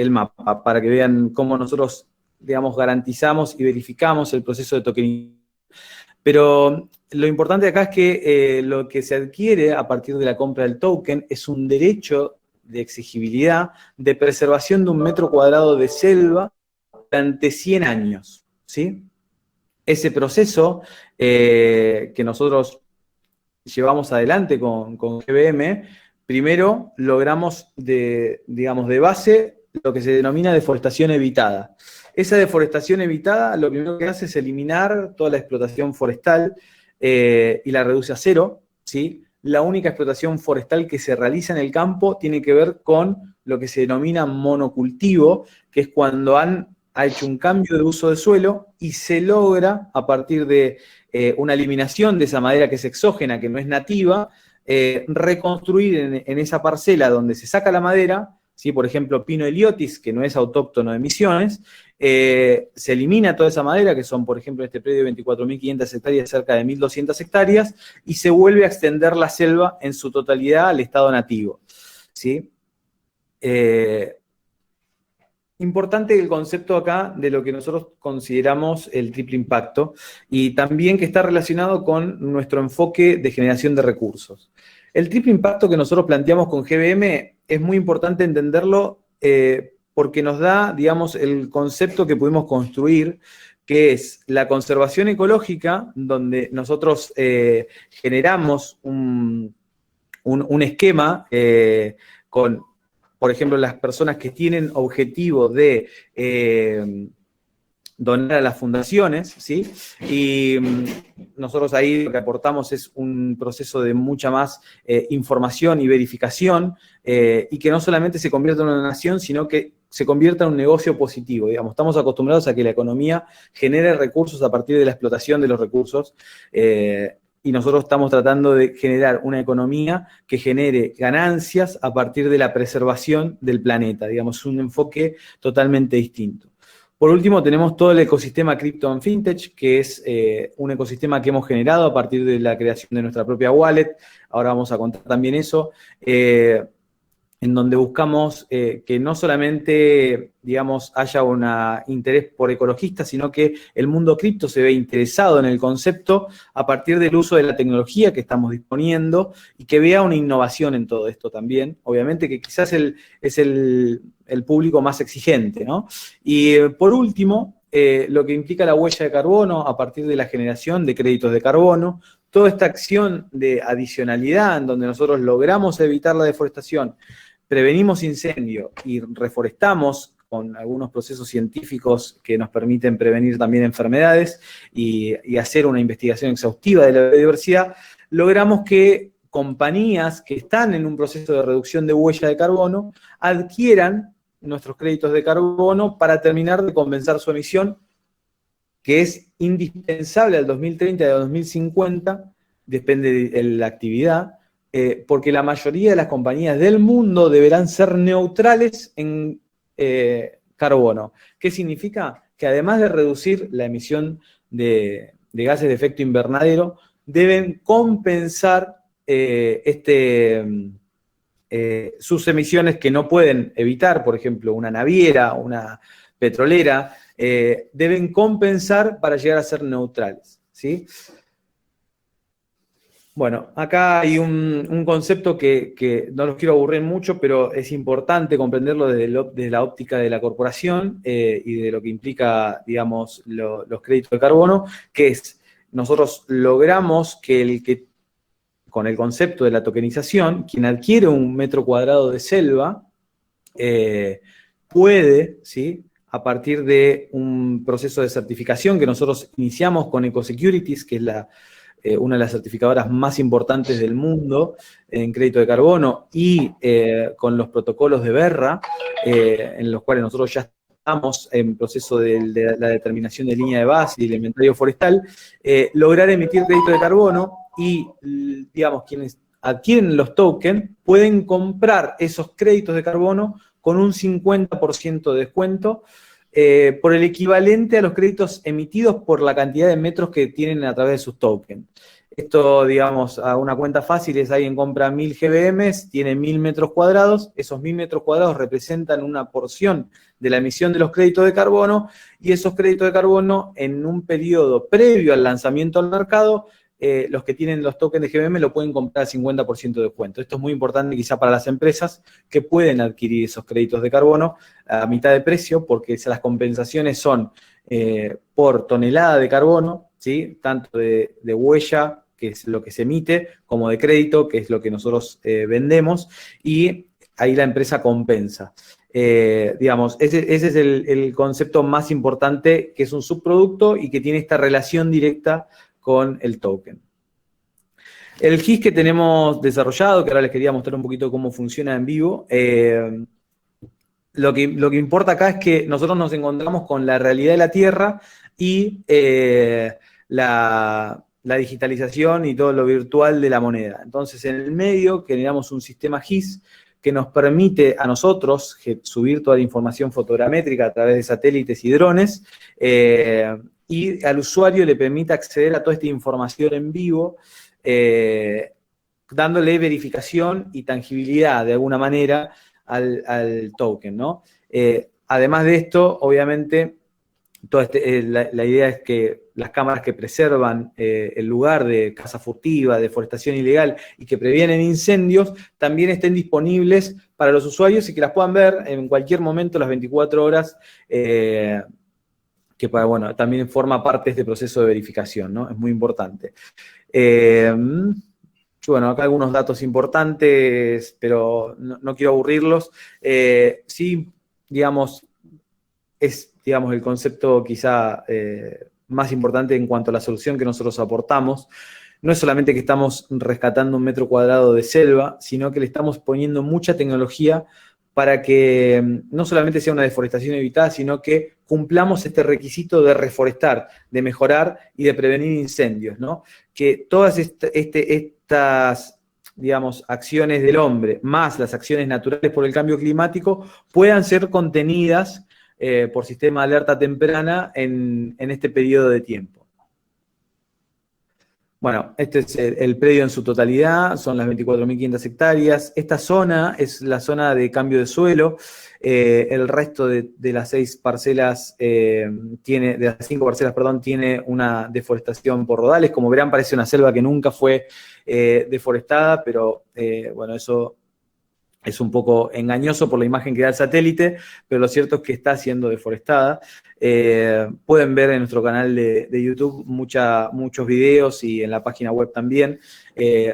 mapa, para que vean cómo nosotros, digamos, garantizamos y verificamos el proceso de tokenización. Pero lo importante acá es que lo que se adquiere a partir de la compra del token es un derecho de exigibilidad de preservación de 1 metro cuadrado de selva durante 100 años, ¿sí? Ese proceso que nosotros llevamos adelante con GBM, primero logramos de base lo que se denomina deforestación evitada. Esa deforestación evitada lo primero que hace es eliminar toda la explotación forestal y la reduce a 0, ¿sí? La única explotación forestal que se realiza en el campo tiene que ver con lo que se denomina monocultivo, que es cuando ha hecho un cambio de uso de suelo y se logra, a partir de una eliminación de esa madera que es exógena, que no es nativa, reconstruir en esa parcela donde se saca la madera, ¿sí? Por ejemplo, Pino Heliotis, que no es autóctono de Misiones, se elimina toda esa madera, que son, por ejemplo, en este predio de 24.500 hectáreas, cerca de 1.200 hectáreas, y se vuelve a extender la selva en su totalidad al estado nativo, ¿sí? importante el concepto acá de lo que nosotros consideramos el triple impacto y también que está relacionado con nuestro enfoque de generación de recursos. El triple impacto que nosotros planteamos con GBM es muy importante entenderlo porque nos da, digamos, el concepto que pudimos construir, que es la conservación ecológica, donde nosotros generamos un esquema con, por ejemplo, las personas que tienen objetivo de donar a las fundaciones, ¿sí? Y nosotros ahí lo que aportamos es un proceso de mucha más información y verificación y que no solamente se convierta en una donación, sino que se convierta en un negocio positivo, digamos. Estamos acostumbrados a que la economía genere recursos a partir de la explotación de los recursos y nosotros estamos tratando de generar una economía que genere ganancias a partir de la preservación del planeta, digamos, un enfoque totalmente distinto. Por último, tenemos todo el ecosistema Crypto and Fintech, que es un ecosistema que hemos generado a partir de la creación de nuestra propia wallet. Ahora vamos a contar también eso, en donde buscamos que no solamente, digamos, haya un interés por ecologistas, sino que el mundo cripto se ve interesado en el concepto a partir del uso de la tecnología que estamos disponiendo y que vea una innovación en todo esto también. Obviamente que quizás es el público más exigente, ¿no? Y por último, lo que implica la huella de carbono a partir de la generación de créditos de carbono, toda esta acción de adicionalidad en donde nosotros logramos evitar la deforestación, prevenimos incendio y reforestamos con algunos procesos científicos que nos permiten prevenir también enfermedades y hacer una investigación exhaustiva de la biodiversidad, logramos que compañías que están en un proceso de reducción de huella de carbono adquieran nuestros créditos de carbono para terminar de compensar su emisión, que es indispensable al 2030 y al 2050, depende de la actividad, porque la mayoría de las compañías del mundo deberán ser neutrales en carbono. ¿Qué significa? Que además de reducir la emisión de gases de efecto invernadero, deben compensar sus emisiones que no pueden evitar, por ejemplo, una naviera, una petrolera, deben compensar para llegar a ser neutrales, ¿sí? Bueno, acá hay un concepto que no los quiero aburrir mucho, pero es importante comprenderlo desde la óptica de la corporación y de lo que implica, digamos, los créditos de carbono, que es, nosotros logramos que con el concepto de la tokenización, quien adquiere un metro cuadrado de selva puede, ¿sí?, a partir de un proceso de certificación que nosotros iniciamos con Ecosecurities, que es una de las certificadoras más importantes del mundo en crédito de carbono, y con los protocolos de Verra, en los cuales nosotros ya estamos en proceso de la determinación de línea de base y del inventario forestal, lograr emitir crédito de carbono y, digamos, quienes adquieren los tokens pueden comprar esos créditos de carbono con un 50% de descuento por el equivalente a los créditos emitidos por la cantidad de metros que tienen a través de sus tokens. Esto, digamos, a una cuenta fácil es alguien compra 1000 GBMs, tiene 1000 metros cuadrados, esos 1000 metros cuadrados representan una porción de la emisión de los créditos de carbono y esos créditos de carbono en un periodo previo al lanzamiento al mercado, los que tienen los tokens de GBM lo pueden comprar al 50% de descuento. Esto es muy importante quizá para las empresas que pueden adquirir esos créditos de carbono a mitad de precio porque las compensaciones son por tonelada de carbono, ¿sí?, tanto de huella, que es lo que se emite, como de crédito, que es lo que nosotros vendemos, y ahí la empresa compensa. Digamos, ese es el concepto más importante, que es un subproducto y que tiene esta relación directa con el token. El GIS que tenemos desarrollado, que ahora les quería mostrar un poquito cómo funciona en vivo, lo que importa acá es que nosotros nos encontramos con la realidad de la Tierra y la digitalización y todo lo virtual de la moneda. Entonces, en el medio generamos un sistema GIS que nos permite a nosotros subir toda la información fotogramétrica a través de satélites y drones, y al usuario le permite acceder a toda esta información en vivo, dándole verificación y tangibilidad de alguna manera al token, ¿no? además de esto, obviamente, la idea es que las cámaras que preservan el lugar de caza furtiva, deforestación ilegal y que previenen incendios, también estén disponibles para los usuarios y que las puedan ver en cualquier momento, las 24 horas, que bueno, también forma parte de este proceso de verificación, ¿no? Es muy importante. Bueno, acá algunos datos importantes, pero no quiero aburrirlos. Sí, digamos, es el concepto quizá más importante en cuanto a la solución que nosotros aportamos. No es solamente que estamos rescatando 1 metro cuadrado de selva, sino que le estamos poniendo mucha tecnología para que no solamente sea una deforestación evitada, sino que cumplamos este requisito de reforestar, de mejorar y de prevenir incendios, ¿no? Que todas estas, digamos, acciones del hombre, más las acciones naturales por el cambio climático, puedan ser contenidas por sistema de alerta temprana en este periodo de tiempo. Bueno, este es el predio en su totalidad, son las 24.500 hectáreas. Esta zona es la zona de cambio de suelo. El resto de las 6 parcelas de las 5 parcelas, perdón, tiene una deforestación por rodales. Como verán, parece una selva que nunca fue deforestada, pero bueno, eso es un poco engañoso por la imagen que da el satélite, pero lo cierto es que está siendo deforestada. Pueden ver en nuestro canal de YouTube muchos videos y en la página web también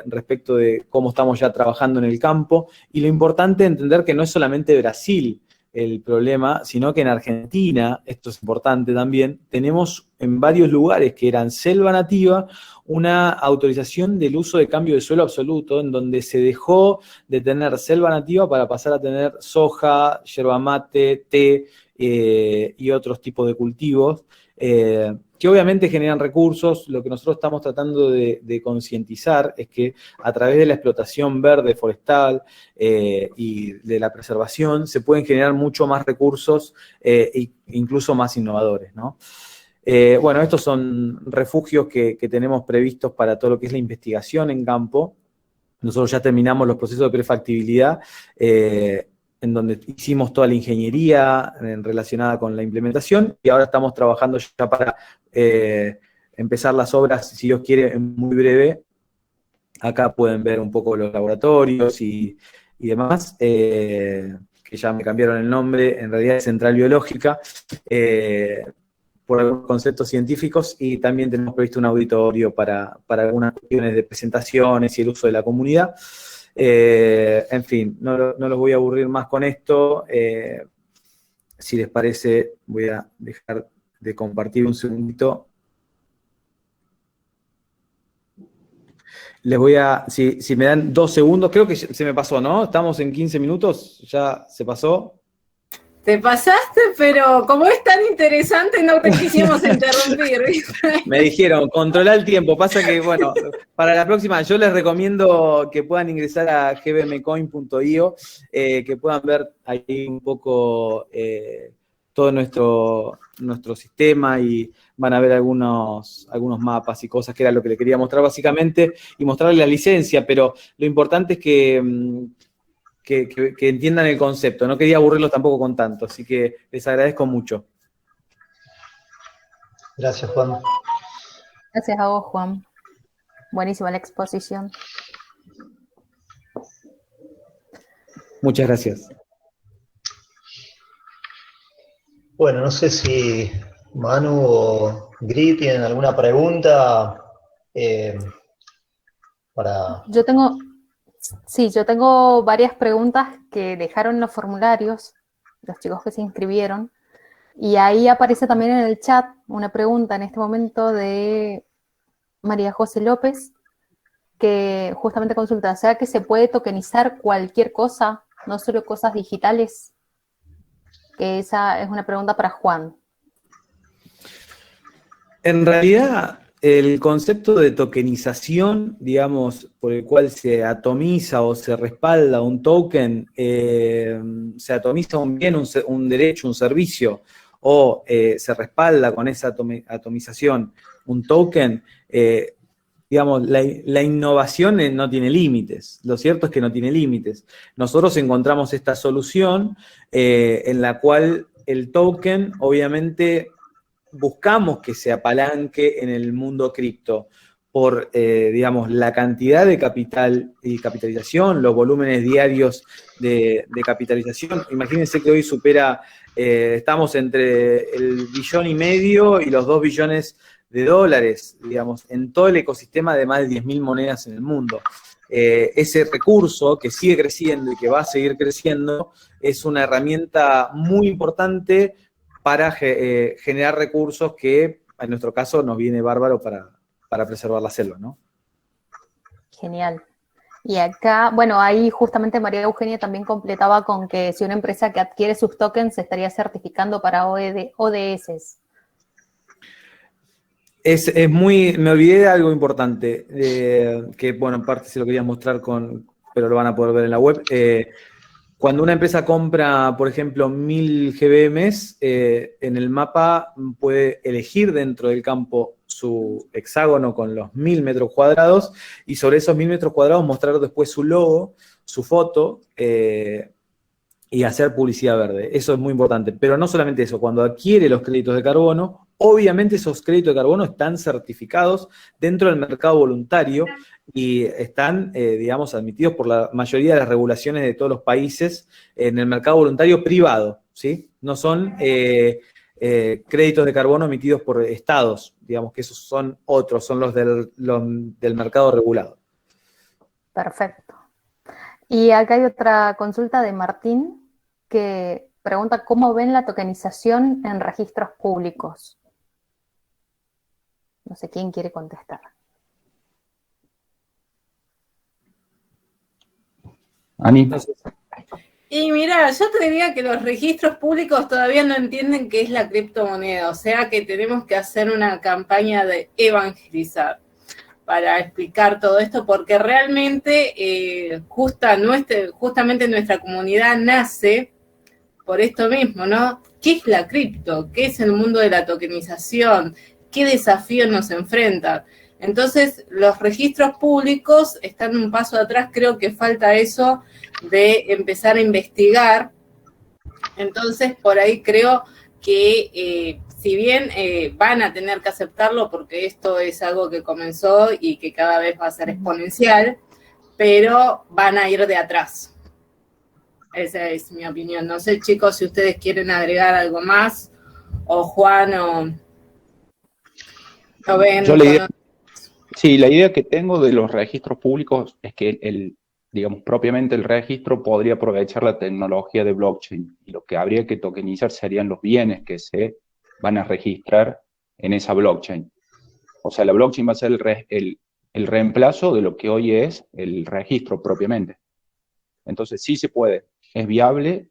respecto de cómo estamos ya trabajando en el campo. Y lo importante es entender que no es solamente Brasil el problema, sino que en Argentina, esto es importante también, tenemos en varios lugares que eran selva nativa una autorización del uso de cambio de suelo absoluto, en donde se dejó de tener selva nativa para pasar a tener soja, yerba mate, té y otros tipos de cultivos, que obviamente generan recursos. Lo que nosotros estamos tratando de concientizar es que a través de la explotación verde forestal y de la preservación se pueden generar mucho más recursos e incluso más innovadores, ¿no? Bueno, estos son refugios que tenemos previstos para todo lo que es la investigación en campo. Nosotros ya terminamos los procesos de prefactibilidad, en donde hicimos toda la ingeniería relacionada con la implementación, y ahora estamos trabajando ya para empezar las obras, si Dios quiere, muy breve. Acá pueden ver un poco los laboratorios y demás, que ya me cambiaron el nombre, en realidad es Central Biológica, por algunos conceptos científicos, y también tenemos previsto un auditorio para algunas cuestiones de presentaciones y el uso de la comunidad. En fin, no los voy a aburrir más con esto. Si les parece, voy a dejar de compartir un segundito. Les voy a, si me dan 2 segundos, creo que se me pasó, ¿no? Estamos en 15 minutos, ya se pasó. Te pasaste, pero como es tan interesante, no te quisimos interrumpir. Me dijeron, controla el tiempo. Pasa que, bueno, para la próxima, yo les recomiendo que puedan ingresar a gbmcoin.io, que puedan ver ahí un poco todo nuestro sistema, y van a ver algunos mapas y cosas, que era lo que les quería mostrar básicamente, y mostrarles la licencia, pero lo importante es que entiendan el concepto. No quería aburrirlos tampoco con tanto, así que les agradezco mucho. Gracias, Juan. Gracias a vos, Juan. Buenísima la exposición. Muchas gracias. Bueno, no sé si Manu o Gri tienen alguna pregunta para... Yo tengo varias preguntas que dejaron en los formularios, los chicos que se inscribieron, y ahí aparece también en el chat una pregunta en este momento de María José López, que justamente consulta, o sea, que se puede tokenizar cualquier cosa, no solo cosas digitales, que esa es una pregunta para Juan. En realidad, el concepto de tokenización, digamos, por el cual se atomiza o se respalda un token, se atomiza un bien, un derecho, un servicio, o se respalda con esa atomización un token, digamos, la innovación no tiene límites. Lo cierto es que no tiene límites. Nosotros encontramos esta solución en la cual el token, obviamente, buscamos que se apalanque en el mundo cripto por, digamos, la cantidad de capital y capitalización, los volúmenes diarios de capitalización. Imagínense que hoy supera, estamos entre el $1,5 billones y los $2 billones, digamos, en todo el ecosistema de más de 10.000 monedas en el mundo. Ese recurso que sigue creciendo y que va a seguir creciendo es una herramienta muy importante para generar recursos que, en nuestro caso, nos viene bárbaro para preservar la selva, ¿no? Genial. Y acá, bueno, ahí justamente María Eugenia también completaba con que si una empresa que adquiere sus tokens se estaría certificando para ODS. Me olvidé de algo importante, que, bueno, en parte se lo quería mostrar pero lo van a poder ver en la web. Cuando una empresa compra, por ejemplo, 1.000 GBMs, en el mapa puede elegir dentro del campo su hexágono con los 1.000 metros cuadrados y sobre esos 1.000 metros cuadrados mostrar después su logo, su foto y hacer publicidad verde. Eso es muy importante. Pero no solamente eso, cuando adquiere los créditos de carbono, obviamente esos créditos de carbono están certificados dentro del mercado voluntario y están, digamos, admitidos por la mayoría de las regulaciones de todos los países en el mercado voluntario privado, ¿sí? No son créditos de carbono emitidos por estados, digamos que esos son otros, son los del mercado regulado. Perfecto. Y acá hay otra consulta de Martín que pregunta cómo ven la tokenización en registros públicos. No sé quién quiere contestar. Ani. Y mira, yo te diría que los registros públicos todavía no entienden qué es la criptomoneda, o sea que tenemos que hacer una campaña de evangelizar para explicar todo esto, porque realmente justamente nuestra comunidad nace por esto mismo, ¿no? ¿Qué es la cripto? ¿Qué es el mundo de la tokenización? ¿Qué desafíos nos enfrentan? Entonces, los registros públicos están un paso atrás, creo que falta eso de empezar a investigar. Entonces, por ahí creo que si bien van a tener que aceptarlo porque esto es algo que comenzó y que cada vez va a ser exponencial, pero van a ir de atrás. Esa es mi opinión. No sé, chicos, si ustedes quieren agregar algo más, o Juan, o Ben. Sí, la idea que tengo de los registros públicos es que digamos, propiamente el registro podría aprovechar la tecnología de blockchain y lo que habría que tokenizar serían los bienes que se van a registrar en esa blockchain. O sea, la blockchain va a ser el reemplazo de lo que hoy es el registro propiamente. Entonces sí se puede, es viable,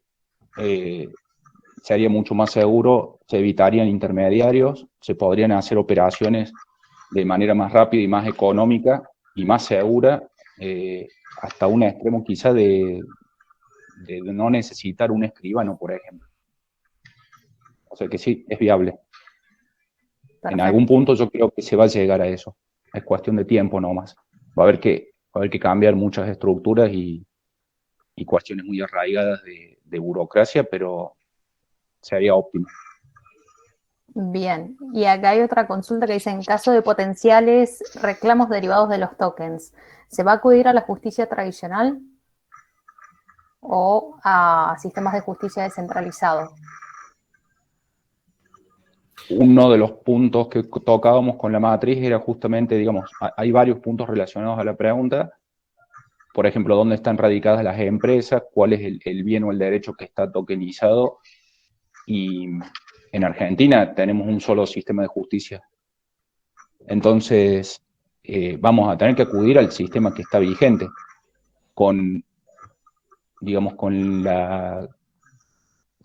sería mucho más seguro, se evitarían intermediarios, se podrían hacer operaciones de manera más rápida y más económica y más segura, hasta un extremo quizá de no necesitar un escribano, por ejemplo. O sea que sí, es viable. Perfecto. En algún punto yo creo que se va a llegar a eso. Es cuestión de tiempo nomás. Va a haber que cambiar muchas estructuras y cuestiones muy arraigadas de burocracia, pero sería óptimo. Bien, y acá hay otra consulta que dice, en caso de potenciales reclamos derivados de los tokens, ¿se va a acudir a la justicia tradicional o a sistemas de justicia descentralizados? Uno de los puntos que tocábamos con la matriz era justamente, digamos, hay varios puntos relacionados a la pregunta. Por ejemplo, ¿dónde están radicadas las empresas? ¿Cuál es el bien o el derecho que está tokenizado? Y en Argentina tenemos un solo sistema de justicia. Entonces, vamos a tener que acudir al sistema que está vigente, con la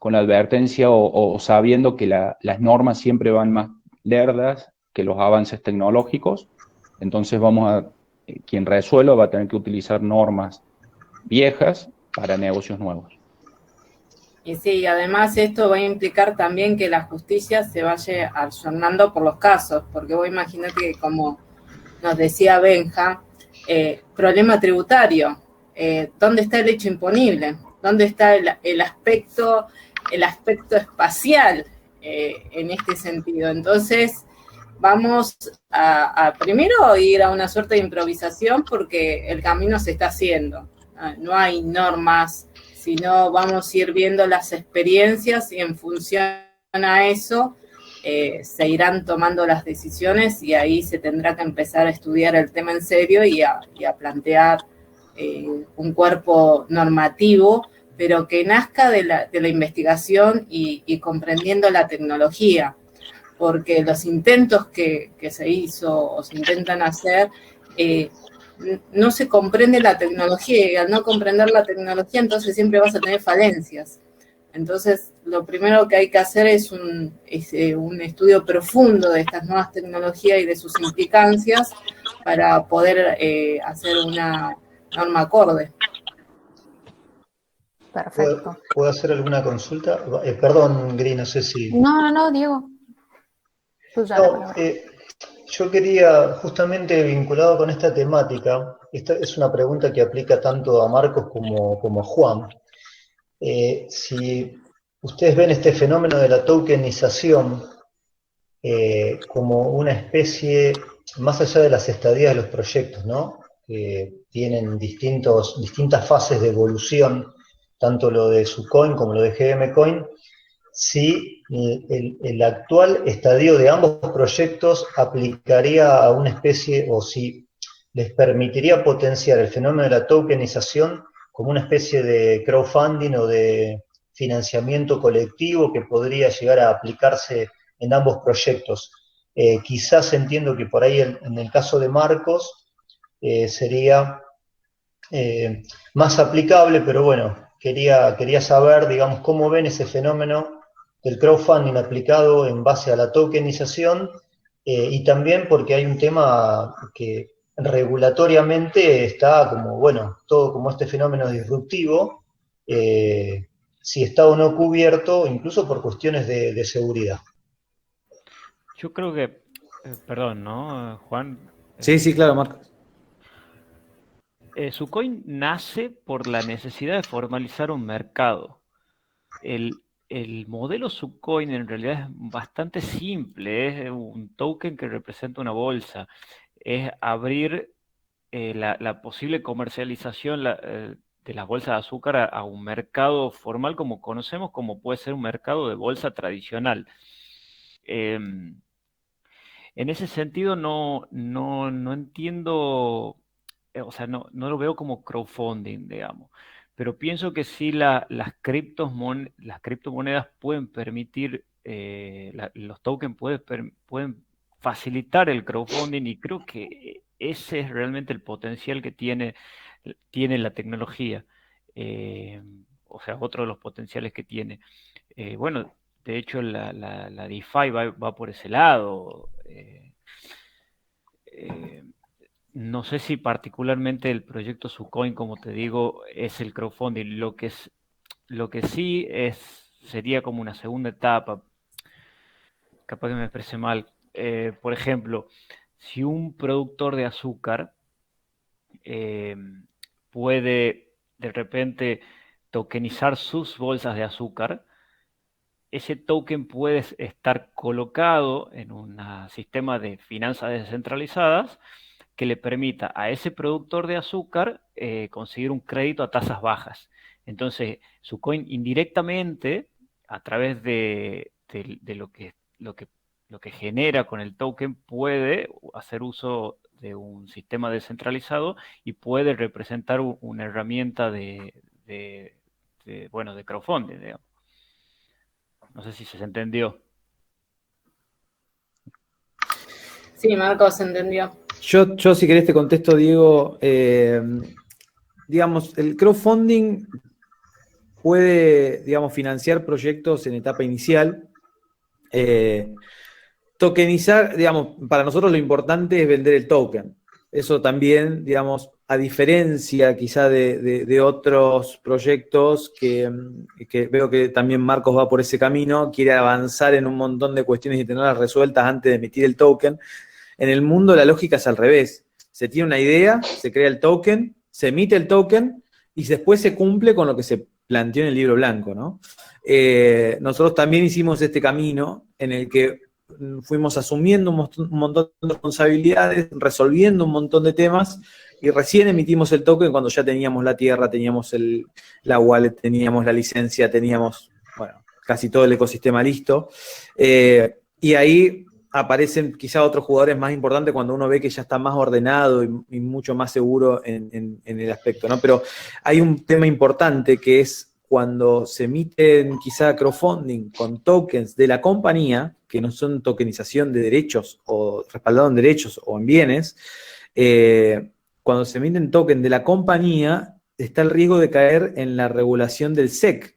advertencia o sabiendo que las normas siempre van más lerdas que los avances tecnológicos. Entonces quien resuelva va a tener que utilizar normas viejas para negocios nuevos. Y sí, además esto va a implicar también que la justicia se vaya ayornando por los casos, porque vos imaginate que, como nos decía Benja, problema tributario, ¿dónde está el hecho imponible? ¿Dónde está el aspecto el aspecto espacial en este sentido. Entonces, vamos a primero ir a una suerte de improvisación porque el camino se está haciendo. No hay normas, sino vamos a ir viendo las experiencias y en función a eso se irán tomando las decisiones y ahí se tendrá que empezar a estudiar el tema en serio y a plantear un cuerpo normativo, pero que nazca de la investigación y comprendiendo la tecnología, porque los intentos que se hizo o se intentan hacer, no se comprende la tecnología, y al no comprender la tecnología, entonces siempre vas a tener falencias. Entonces, lo primero que hay que hacer es un estudio profundo de estas nuevas tecnologías y de sus implicancias para poder hacer una norma acorde. Perfecto. ¿Puedo hacer alguna consulta? Perdón, Gris, no sé si... No, Diego. No, yo quería, justamente vinculado con esta temática, esta es una pregunta que aplica tanto a Marcos como a Juan. Si ustedes ven este fenómeno de la tokenización como una especie, más allá de las estadías de los proyectos, ¿no? Que tienen distintas fases de evolución, tanto lo de Sucoin como lo de GM Coin, si el actual estadio de ambos proyectos aplicaría a una especie, o si les permitiría potenciar el fenómeno de la tokenización como una especie de crowdfunding o de financiamiento colectivo que podría llegar a aplicarse en ambos proyectos. Quizás entiendo que por ahí en el caso de Marcos sería más aplicable, pero bueno, quería saber, digamos, cómo ven ese fenómeno del crowdfunding aplicado en base a la tokenización y también porque hay un tema que regulatoriamente está como, bueno, todo como este fenómeno disruptivo, si está o no cubierto, incluso por cuestiones de seguridad. Yo creo que, perdón, ¿no, Juan? Sí, claro, Marcos. Sucoin nace por la necesidad de formalizar un mercado. El modelo Sucoin en realidad es bastante simple, es un token que representa una bolsa. Es abrir la posible comercialización de las bolsas de azúcar a un mercado formal como conocemos, como puede ser un mercado de bolsa tradicional. En ese sentido no entiendo, o sea, no lo veo como crowdfunding, digamos, pero pienso que sí las criptomonedas pueden permitir, los tokens pueden facilitar el crowdfunding y creo que ese es realmente el potencial que tiene la tecnología. O sea, otro de los potenciales que tiene. Bueno, de hecho, la DeFi va por ese lado. No sé si particularmente el proyecto Sucoin, como te digo, es el crowdfunding. Lo que sí sería como una segunda etapa. Capaz que me expresé mal. Por ejemplo, si un productor de azúcar puede de repente tokenizar sus bolsas de azúcar, ese token puede estar colocado en un sistema de finanzas descentralizadas que le permita a ese productor de azúcar conseguir un crédito a tasas bajas. Entonces, Sucoin indirectamente, a través de lo que genera con el token, puede hacer uso de un sistema descentralizado y puede representar una herramienta de crowdfunding, digamos. No sé si se entendió. Sí, Marcos, se entendió. Yo si querés te contesto, Diego. Digamos, el crowdfunding puede, digamos, financiar proyectos en etapa inicial. Tokenizar, digamos, para nosotros lo importante es vender el token. Eso también, digamos, a diferencia quizá de otros proyectos que veo que también Marcos va por ese camino, quiere avanzar en un montón de cuestiones y tenerlas resueltas antes de emitir el token. En el mundo la lógica es al revés. Se tiene una idea, se crea el token, se emite el token y después se cumple con lo que se planteó en el libro blanco, ¿no? nosotros también hicimos este camino en el que fuimos asumiendo un montón de responsabilidades, resolviendo un montón de temas, y recién emitimos el token cuando ya teníamos la tierra, teníamos la wallet, teníamos la licencia, teníamos, bueno, casi todo el ecosistema listo. Y ahí aparecen quizá otros jugadores más importantes cuando uno ve que ya está más ordenado y mucho más seguro en el aspecto, ¿no? Pero hay un tema importante que es cuando se emiten quizá crowdfunding con tokens de la compañía, que no son tokenización de derechos o respaldado en derechos o en bienes, cuando se emiten tokens de la compañía, está el riesgo de caer en la regulación del SEC,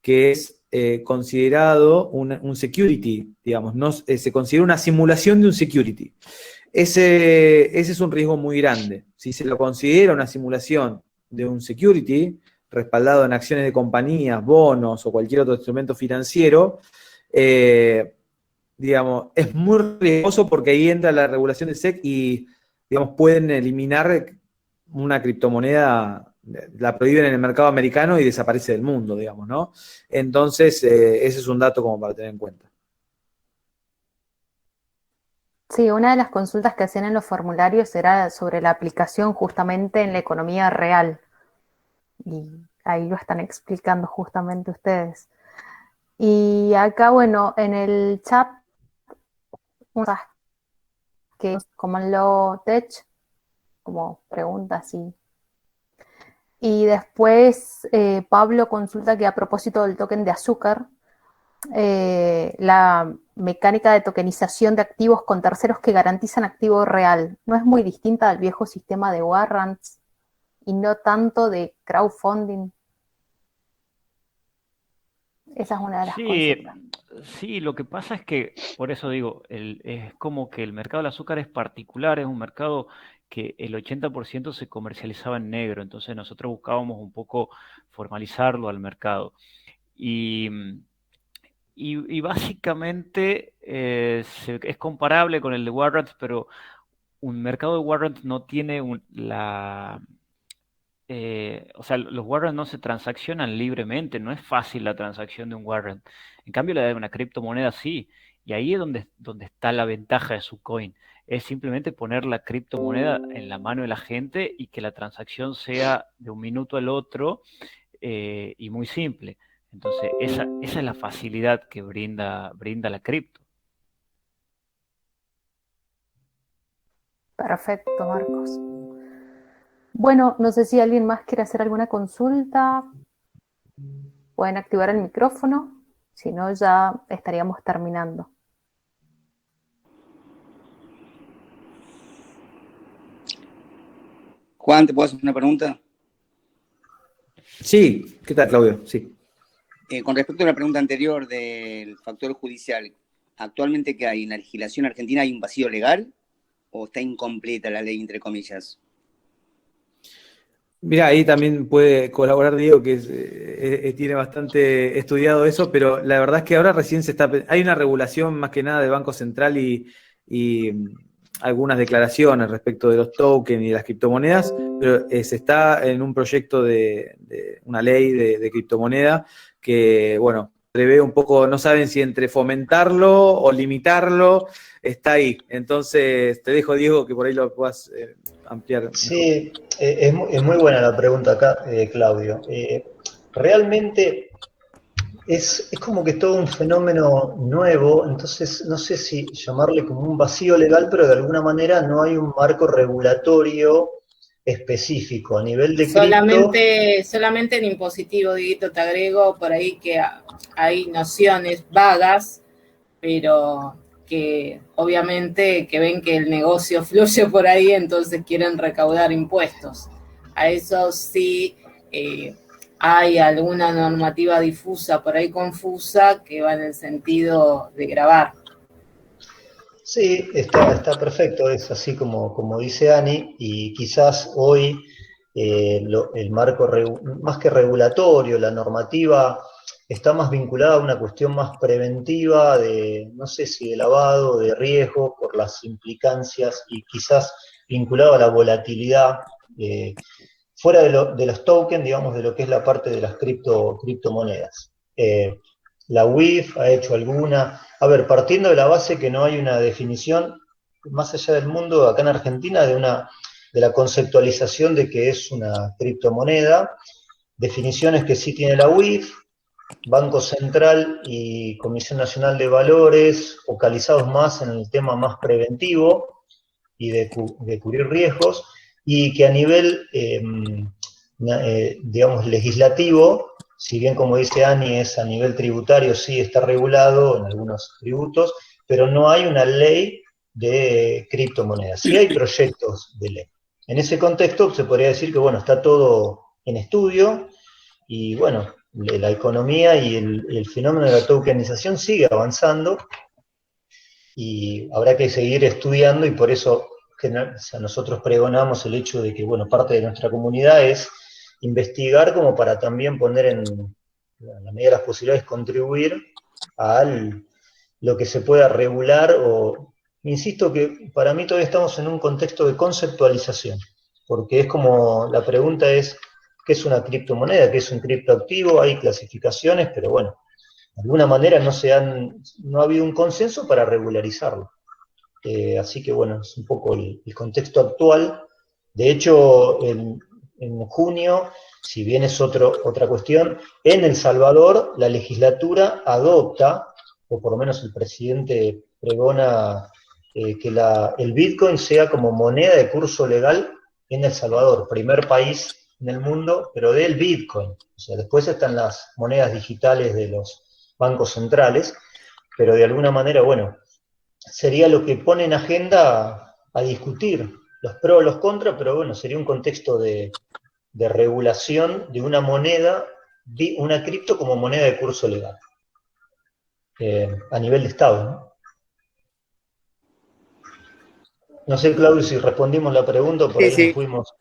que es considerado un security, digamos, no, se considera una simulación de un security. Ese es un riesgo muy grande. Si se lo considera una simulación de un security, respaldado en acciones de compañías, bonos o cualquier otro instrumento financiero, digamos, es muy riesgoso porque ahí entra la regulación del SEC y, digamos, pueden eliminar una criptomoneda, la prohíben en el mercado americano y desaparece del mundo, digamos, ¿no? Entonces, ese es un dato como para tener en cuenta. Sí, una de las consultas que hacían en los formularios era sobre la aplicación justamente en la economía real. Y ahí lo están explicando justamente ustedes. Y acá, bueno, en el chat, que es como en lo tech, como preguntas y después Pablo consulta que a propósito del token de azúcar, la mecánica de tokenización de activos con terceros que garantizan activo real no es muy distinta al viejo sistema de warrants y no tanto de crowdfunding. Esa es una de las consultas. Sí, lo que pasa es que, por eso digo, es como que el mercado del azúcar es particular, es un mercado que el 80% se comercializaba en negro, entonces nosotros buscábamos un poco formalizarlo al mercado. Y básicamente es comparable con el de warrants, pero un mercado de warrants no tiene o sea, los warrants no se transaccionan libremente, no es fácil la transacción de un warrant. En cambio, la de una criptomoneda sí, y ahí es donde está la ventaja de su coin. Es simplemente poner la criptomoneda en la mano de la gente y que la transacción sea de un minuto al otro y muy simple. Entonces, esa es la facilidad que brinda la cripto. Perfecto, Marcos. Bueno, no sé si alguien más quiere hacer alguna consulta. Pueden activar el micrófono, si no ya estaríamos terminando. Juan, ¿te puedo hacer una pregunta? Sí, ¿qué tal, Claudio? Sí. Con respecto a la pregunta anterior del factor judicial, ¿actualmente qué hay? ¿En la legislación argentina hay un vacío legal o está incompleta la ley, entre comillas? Mira, ahí también puede colaborar Diego, que tiene bastante estudiado eso, pero la verdad es que ahora recién hay una regulación más que nada del Banco Central y algunas declaraciones respecto de los tokens y de las criptomonedas, pero se está en un proyecto de una ley de criptomoneda que, bueno, prevé un poco, no saben si entre fomentarlo o limitarlo, está ahí. Entonces, te dejo, Diego, que por ahí lo puedas ampliar mejor. Sí, es muy buena la pregunta acá, Claudio. Realmente es como que todo un fenómeno nuevo, entonces no sé si llamarle como un vacío legal, pero de alguna manera no hay un marco regulatorio específico a nivel de cripto. Solamente en impositivo, Dieguito, te agrego por ahí que hay nociones vagas, pero que obviamente que ven que el negocio fluye por ahí, entonces quieren recaudar impuestos. A eso sí hay alguna normativa difusa, por ahí confusa, que va en el sentido de grabar. Sí, está perfecto, es así como dice Ani, y quizás hoy el marco, más que regulatorio, la normativa está más vinculada a una cuestión más preventiva de, no sé si de lavado, de riesgo, por las implicancias y quizás vinculado a la volatilidad, fuera de los tokens, digamos, de lo que es la parte de las criptomonedas. La UIF ha hecho alguna. A ver, partiendo de la base que no hay una definición, más allá del mundo, acá en Argentina, de la conceptualización de que es una criptomoneda, definiciones que sí tiene la UIF, Banco Central y Comisión Nacional de Valores, focalizados más en el tema más preventivo y de cubrir riesgos, y que a nivel, digamos, legislativo, si bien como dice Ani, es a nivel tributario, sí está regulado en algunos tributos, pero no hay una ley de criptomonedas. Sí hay proyectos de ley. En ese contexto se podría decir que, bueno, está todo en estudio y, bueno, la economía y el fenómeno de la tokenización sigue avanzando y habrá que seguir estudiando, y por eso nosotros pregonamos el hecho de que, bueno, parte de nuestra comunidad es investigar como para también poner en la medida de las posibilidades contribuir a lo que se pueda regular, o insisto que para mí todavía estamos en un contexto de conceptualización, porque es como, la pregunta es, ¿qué es una criptomoneda? ¿Qué es un criptoactivo? Hay clasificaciones, pero bueno, de alguna manera no ha habido un consenso para regularizarlo. Así que bueno, es un poco el contexto actual. De hecho, en junio, si bien es otra cuestión, en El Salvador la legislatura adopta, o por lo menos el presidente pregona, que el Bitcoin sea como moneda de curso legal en El Salvador, primer país en el mundo, pero del Bitcoin. O sea, después están las monedas digitales de los bancos centrales, pero de alguna manera, bueno, sería lo que pone en agenda a discutir, los pros, los contras, pero bueno, sería un contexto de regulación de una moneda, una cripto como moneda de curso legal, a nivel de Estado, ¿no? No sé, Claudio, si respondimos la pregunta, por ahí nos fuimos.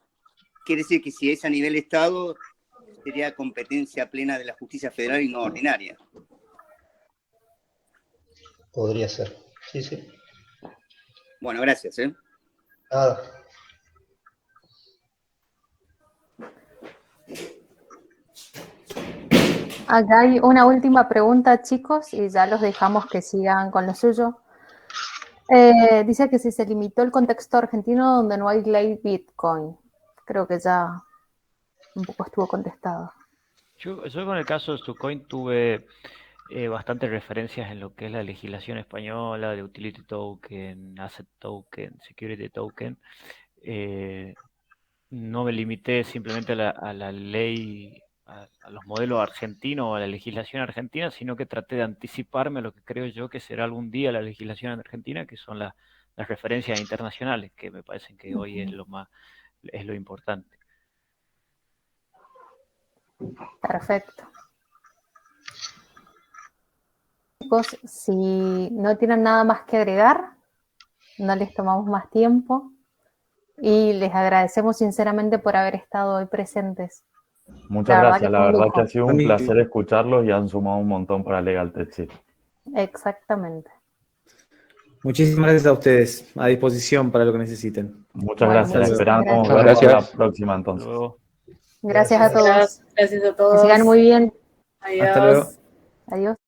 Quiere decir que si es a nivel Estado, sería competencia plena de la justicia federal y no ordinaria. Podría ser, sí, sí. Bueno, gracias. Nada. Acá hay una última pregunta, chicos, y ya los dejamos que sigan con lo suyo. Dice que si se limitó el contexto argentino donde no hay ley Bitcoin. Creo que ya un poco estuvo contestado. Yo con el caso de Sucoin tuve bastantes referencias en lo que es la legislación española de Utility Token, Asset Token, Security Token. No me limité simplemente a la ley, a los modelos argentinos o a la legislación argentina, sino que traté de anticiparme a lo que creo yo que será algún día la legislación argentina, que son las referencias internacionales, que me parecen que hoy es lo importante. Perfecto. Chicos, si no tienen nada más que agregar, no les tomamos más tiempo y les agradecemos sinceramente por haber estado hoy presentes. Muchas gracias, la verdad que ha sido un placer escucharlos y han sumado un montón para Legal Tech City. Exactamente. Muchísimas gracias a ustedes, a disposición para lo que necesiten. Muchas gracias, esperamos verlos la próxima entonces. Gracias a todos. Gracias a todos. Que sigan muy bien. Adiós. Hasta luego. Adiós.